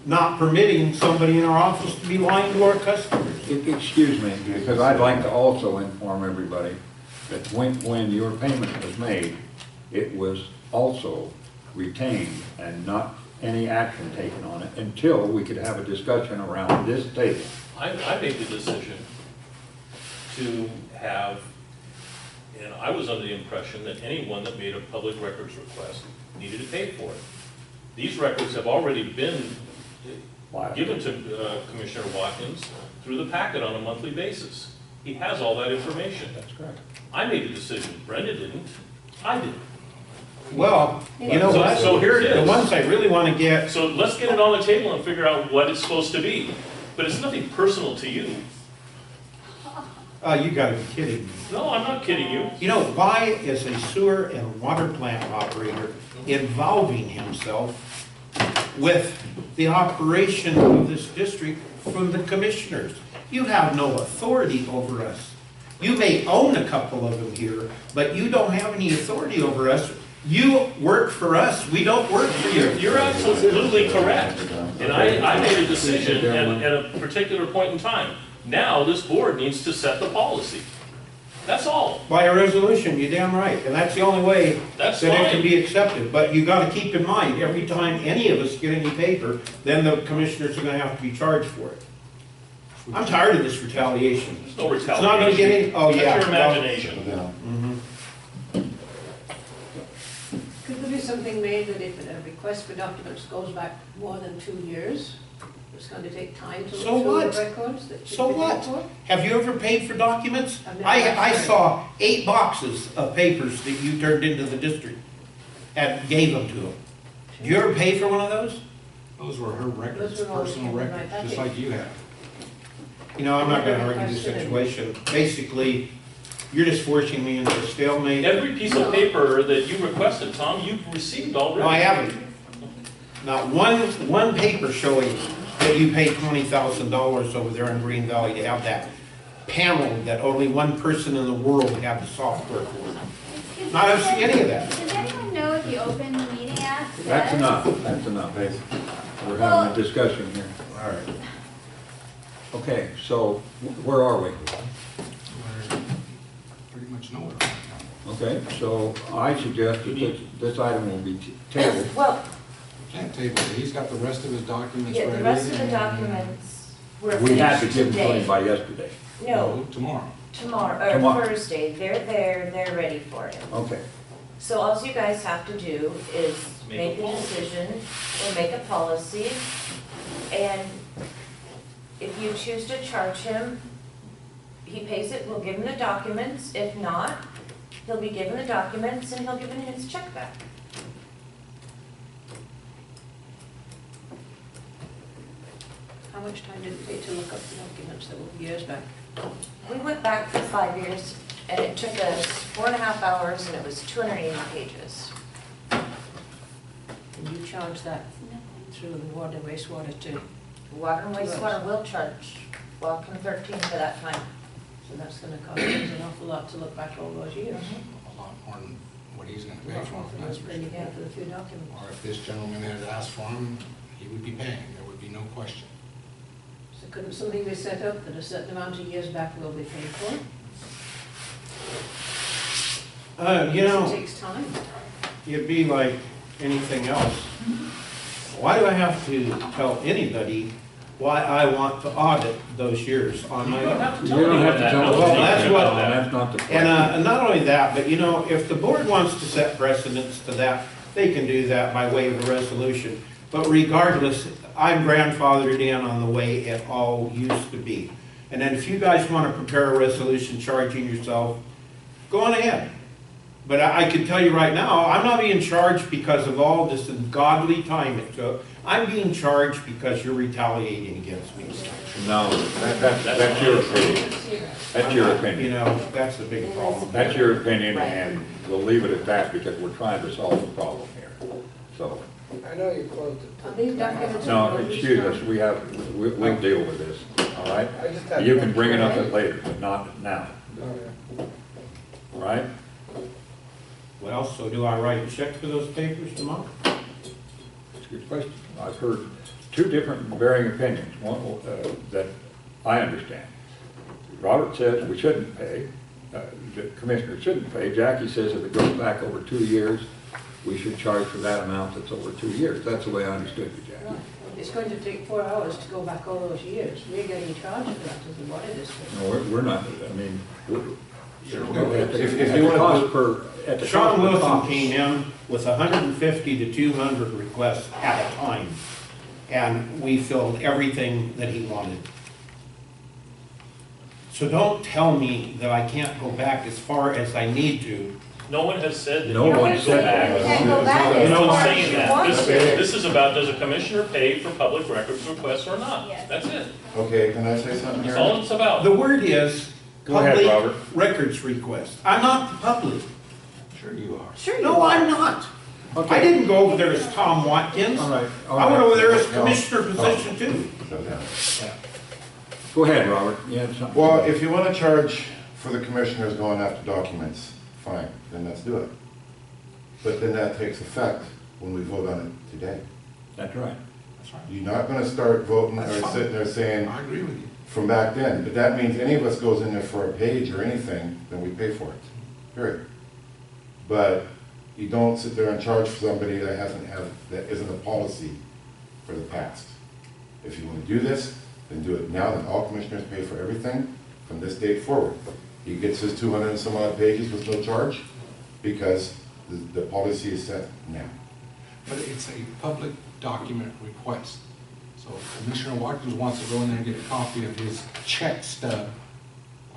not permitting somebody in our office to be lying to our customers. Excuse me, because I'd like to also inform everybody that when your payment was made, it was also retained and not any action taken on it until we could have a discussion around this table. I made the decision to have, and I was under the impression that anyone that made a public records request needed to pay for it. These records have already been given to Commissioner Watkins through the packet on a monthly basis. He has all that information. That's correct. I made the decision, Brenda didn't, I did. Well, you know So- what? so here it The is. ones I really want to get, So let's get it on the table and figure out what it's supposed to be. But it's nothing personal to you. you gotta be kidding me. No, I'm not kidding you. You know, why is a sewer and water plant operator involving himself with the operation of this district from the commissioners? You have no authority over us. You may own a couple of them here, but you don't have any authority over us. You work for us, we don't work for you. You're absolutely correct. And I made a decision at a particular point in time. Now, this board needs to set the policy. That's all. By a resolution, you're damn right, and that's the only way That's that it can fine. be accepted. But you gotta keep in mind, every time any of us get any paper, then the commissioners are gonna have to be charged for it. I'm tired of this retaliation. There's no It's not gonna get any, oh, yeah. That's your imagination. Mhm. Could there be something made that if a request for documents goes back more than 2 years, it's going to take time to So look through what? the records that So you've been what? for? Have you ever paid for documents? I've never I asked. saw 8 boxes of papers that you turned into the district and gave them to them. Did you ever pay for one of those? Those were her records, Those were all personal in my records, just package. like you have. You know, I'm not gonna argue this situation. Basically, you're just forcing me into a stalemate. Every piece of paper that you requested, Tom, you've received already. No, I haven't. Not one paper showing that you paid $20,000 over there in Green Valley to have that panel that only one person in the world had the software for. Not ever see any of that. Does anyone know what the Open Meeting Act says? That's enough, that's enough. We're having a discussion here. All right. Okay, so where are we? We're pretty much nowhere right now. Okay, so I suggest that this item will be tabled. Well, Can't table it, he's got the rest of his documents ready. yeah, the rest of the and- documents were We had to finished give them to him today. by yesterday. No, Tomorrow. tomorrow, Tomorrow. or Thursday, they're there, they're ready for it. Okay. So all you guys have to do is Make make a a decision or make a policy. And if you choose to charge him, he pays it, we'll give him the documents. If not, he'll be given the documents and he'll give him his check back. How much time did it take to look up the documents that were years back? We went back for 5 years and it took us 4.5 hours and it was 280 pages. And you charge that through the water wastewater too? Water and wastewater will charge Welcome 13 for that time. So that's gonna cost us an awful lot to look back all those years. A lot more than what he's gonna A pay lot for, more than that's us for than you sure. get for the few documents. Or if this gentleman had asked for him, he would be paying, there would be no question. So couldn't something be set up that a certain amount of years back will be paid for? You know, It takes time. it'd be like anything else. Why do I have to tell anybody why I want to audit those years on my own? You don't have to tell us. Well, that's what- That's not the And question. not only that, but you know, if the board wants to set precedents to that, they can do that by way of a resolution. But regardless, I'm grandfathered in on the way it all used to be. And then if you guys want to prepare a resolution charging yourself, go on ahead. But I can tell you right now, I'm not being charged because of all this ungodly time it took. I'm being charged because you're retaliating against me. No, that's your opinion. That's your You opinion. know, that's the big problem. That's your opinion, Right. and we'll leave it at that because we're trying to solve the problem here. So, I know you closed it. Are these documents? no, excuse us, we'll deal with this, all right? I just had You one. can bring it up later, but not now, Okay. all right? Well, so do I write a check for those papers tomorrow? That's a good question. I've heard two different varying opinions, one that I understand. Robert says we shouldn't pay, the commissioner shouldn't pay. Jackie says if it goes back over 2 years, we should charge for that amount that's over 2 years. That's the way I understood you, Jackie. It's going to take 4 hours to go back all those years. We're getting charged for that as the water district. No, we're not, I mean, If at you the want cost to, per, at the cost Sean per Wilson cost. came in with 150 to 200 requests at a time, and we filled everything that he wanted. So don't tell me that I can't go back as far as I need to. No one has said that No you one can't said go back. that. You can't go back No as one's far as saying you that. want This, to. this is about, does a commissioner pay for public records requests or not? Yes. That's it. Okay, can I say something That's here? all it's about. The word is Go ahead, public Robert. records request. I'm not the public. Sure you are. Sure you No, are. I'm not. I didn't go over there as Tom Watkins. All right. all I went right. over there as No. commissioner position too. So, yeah. Go ahead, Robert, you had something? Well, if you want to charge for the commissioners going after documents, fine, then let's do it. But then that takes effect when we vote on it today. That's right. That's right. You're not going to start voting or That's fine. sitting there saying I agree with you. from back then. But that means any of us goes in there for a page or anything, then we pay for it, period. But you don't sit there and charge for somebody that that isn't a policy for the past. If you want to do this, then do it now, then all commissioners pay for everything from this date forward. He gets his 200 and some odd pages with no charge because the policy is set now. But it's a public document request. So if Commissioner Watkins wants to go in there and get a copy of his check stub,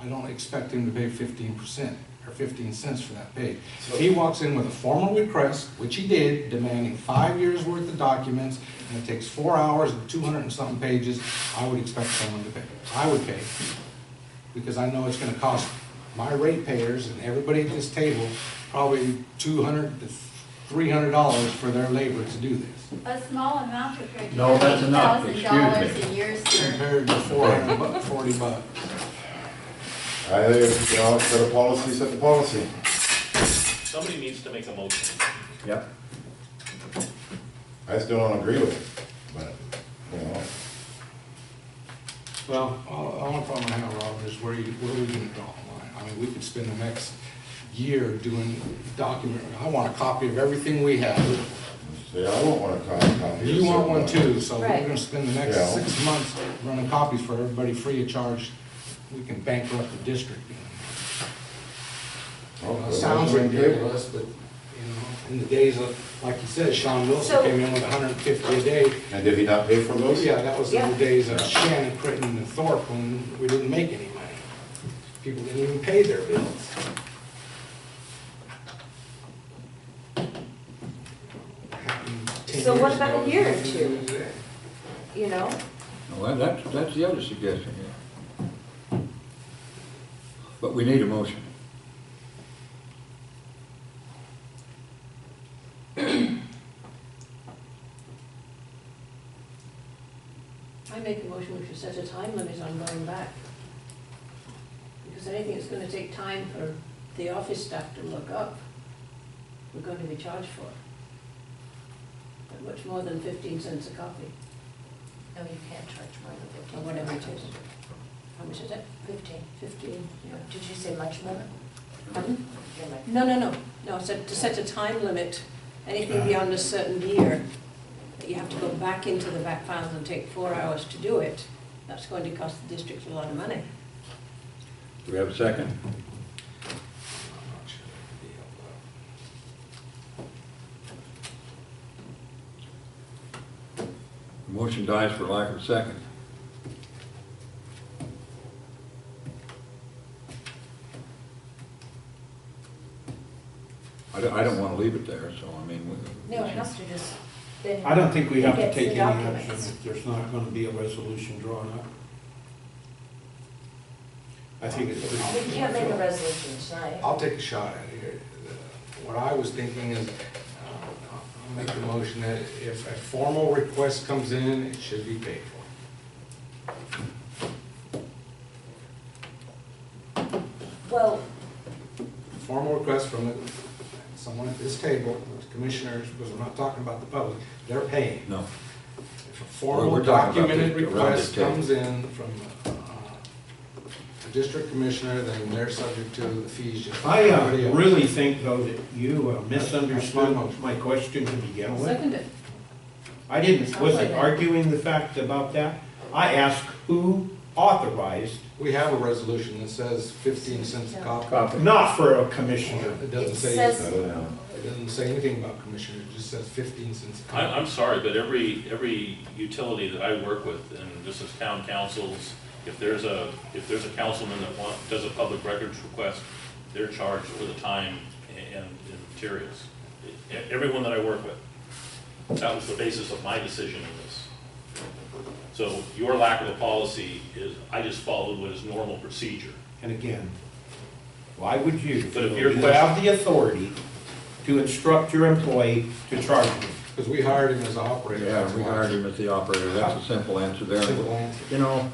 I don't expect him to pay 15% or 15 cents for that page. If he walks in with a formal request, which he did, demanding 5 years worth of documents, and it takes 4 hours and 200 and something pages, I would expect someone to pay. I would pay, because I know it's gonna cost my ratepayers and everybody at this table probably $200 to $300 for their labor to do this, A small amount compared to No, that's enough. $8,000 Excuse a year, sir. compared to $440. Either, set a policy, set the policy. Somebody needs to make a motion. Yep. I still don't agree with it, but, you know. Well, the only problem I have, Robert, is where are we gonna draw the line? I mean, we could spend the next year doing document, I want a copy of everything we have. See, I won't want a copy. You want one too, so we're Right. gonna spend the next Yeah. 6 months running copies for everybody free of charge. We can bankrupt the district. Oh, Sounds that's okay. ridiculous, but, you know, in the days of, like you said, Sean Wilson So- came in with 150 a day. And did he not pay for those? Yeah, that was in Yeah. the days of Shannon, Critton, and Thorpe, when we didn't make any money. People didn't even pay their bills. Happened 10 So what years about a ago, year or nothing to two? do with that. You know? Well, that's the other suggestion, yeah. But we need a motion. I make a motion we should set a time limit on going back. Because anything that's gonna take time for the office staff to look up, we're going to be charged for. But much more than 15 cents a copy. No, you can't charge more than 15. or whatever it is. How much is it? 15. 15, yeah. Did you say much more? Pardon? Yeah, much. No, to set a time limit, anything beyond a certain year, that you have to go back into the back files and take 4 hours to do it, that's going to cost the district a lot of money. Do we have a second? I'm not sure it'd be able to- Motion dies for lack of a second. I don't want to leave it there, so I mean. No, it has to just, then. I don't think we have to Gets the take any action documents. if there's not gonna be a resolution drawn up. I think it's pretty. We can't make a resolution tonight. I'll take a shot at it here. What I was thinking is, I'll make the motion that if a formal request comes in, it should be paid for. Well, Formal request from someone at this table, the commissioners, because we're not talking about the public, they're paying. No. If a Well, formal we're talking about documented the- around this request table. comes in from the district commissioner, then they're subject to the fees just like I everybody else. really think though that you That's misunderstood my motion. my question to begin with. Second it. I wasn't arguing the fact about that. I asked who authorized, We have a resolution that says 15 cents a copy. not for a commissioner. It doesn't It say, says- I don't know. it doesn't say anything about commissioner, it just says 15 cents a copy. I'm sorry, but every utility that I work with, and this is town councils, if there's a councilman that does a public records request, they're charged for the time and materials. Everyone that I work with, that was the basis of my decision in this. So your lack of a policy is, I just followed what is normal procedure. And again, why would you? But if you're You have the authority to instruct your employee to charge me. Because we hired him as an operator. Yeah, we hired him as the operator, that's a simple answer there. Simple answer. You know,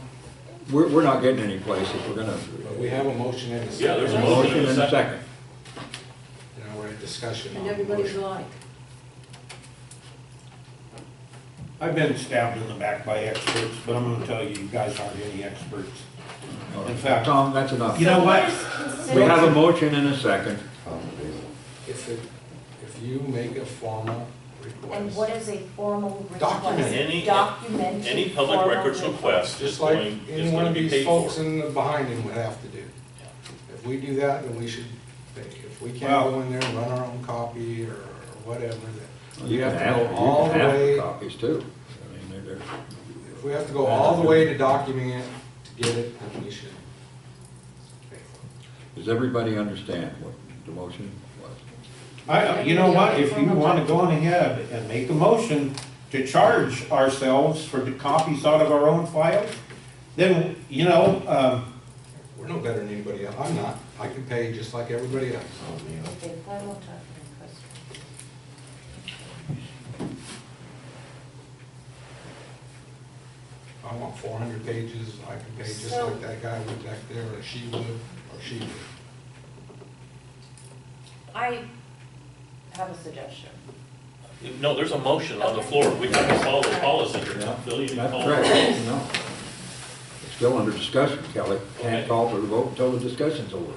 we're not getting any place if we're gonna. But we have a motion and a second. Yeah, there's a Motion and a second. Now we're at discussion on And the everybody's motion. like, I've been stabbed in the back by experts, but I'm gonna tell you, you guys aren't any experts. In fact, Tom, that's enough. you know what? We have a motion and a second. If you make a formal and what request, is a formal request? Document. Documented Any public formal records request is just like going any one to of be these paid folks for. behind him would have to do. If we do that, then we should pay. If we can't Well- go in there and run our own copy or whatever, then we You have can to have, go you all can the have way. copies too. I mean, they're. If we have to go all the way to document it, to get it, then we should pay for it. Does everybody understand what the motion was? You know what, if you wanna go on ahead and make a motion to charge ourselves for the copies out of our own files, then, We're no better than anybody else. I'm not. I can pay just like everybody else. Okay, final document request. If I want 400 pages, I can pay just So- like that guy would back there, or she would, or she would. I have a suggestion. No, there's a motion on the floor. We have to follow the policy here. Bill, you can That's call correct, it. no. It's still under discussion, Kelly. Can't call for the vote until the discussion's over.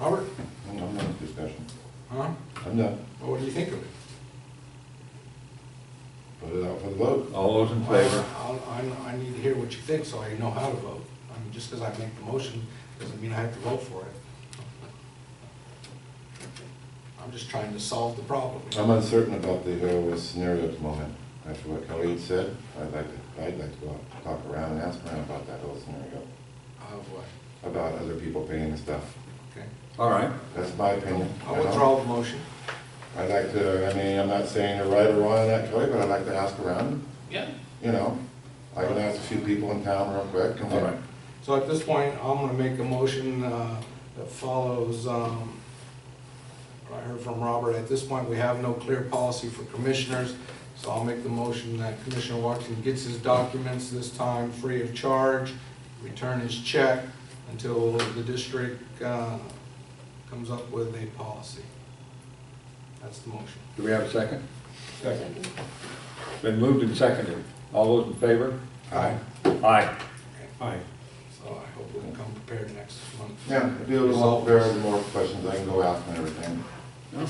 Robert? I'm done with discussion. Huh? I'm done. Well, what do you think of it? Put it out for the vote. All those in favor? I need to hear what you think so I know how to vote. I mean, just because I make the motion doesn't mean I have to vote for it. I'm just trying to solve the problem. I'm uncertain about the whole scenario at the moment. After what Kelly had said, I'd like to go out, talk around and ask around about that whole scenario, Of what? about other people paying the stuff. Okay. All right. That's my opinion. I'll withdraw the motion. I'd like to, I mean, I'm not saying they're right or wrong on that, Kelly, but I'd like to ask around, Yeah. you know. I can ask a few people in town real quick and All right. So at this point, I'm gonna make a motion that follows, what I heard from Robert. At this point, we have no clear policy for commissioners, so I'll make the motion that Commissioner Washington gets his documents this time free of charge, return his check until the district comes up with a policy. That's the motion. Do we have a second? Second. Been moved and seconded. All those in favor? Aye. Aye. Aye. So I hope we can come prepared next month. Yeah, if you want very more questions, I can go out and everything. No,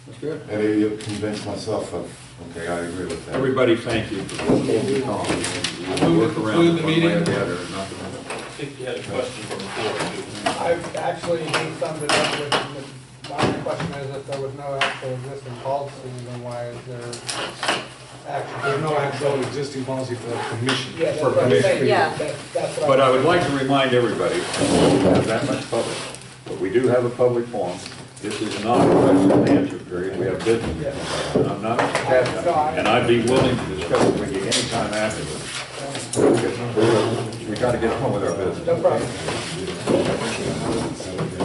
that's good. And you convince myself of, okay, I agree with that. Everybody, thank you for calling. We'll work around Conclude the one way or meeting. the other, not the- I think you had a question from the floor too. I've actually summed it up with, my only question is if there was no actual existing policy, then why is there actual? There's no actual existing policy for the commission. Yeah, that's for what I'm commission. saying, Yeah. that's what But I would like to remind everybody, we don't have that much public, but we do have a public forum. This is not a question and answer period, we have business. And I'm not, and I'd be willing to discuss it with you anytime afterwards. We gotta get on with our business. No problem.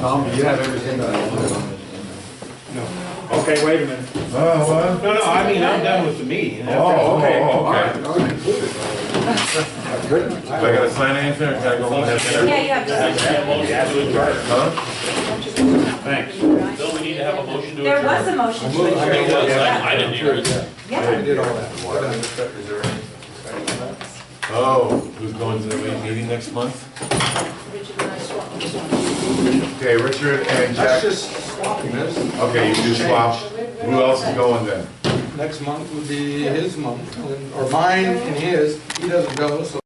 Tom, do you have everything that I want on this? No. Okay, wait a minute. Oh, what? No, I mean, I'm done with the meeting. Oh, okay, oh, all right, okay. all right. Good. Do I gotta sign anything, or can I go home and have dinner? Yeah, you have to. Huh? Thanks. Bill, we need to have a motion to There adjourn. was a motion to There adjourn. was, Yeah. I didn't hear it. I Yeah. did all that. We're done. Oh, who's going to the meeting next month? Richard and I swapped this one. Okay, Richard and That's Jack. just swapping this. Okay, you do swap. Who else is going then? Next month would be his month, or mine and his. He doesn't go, so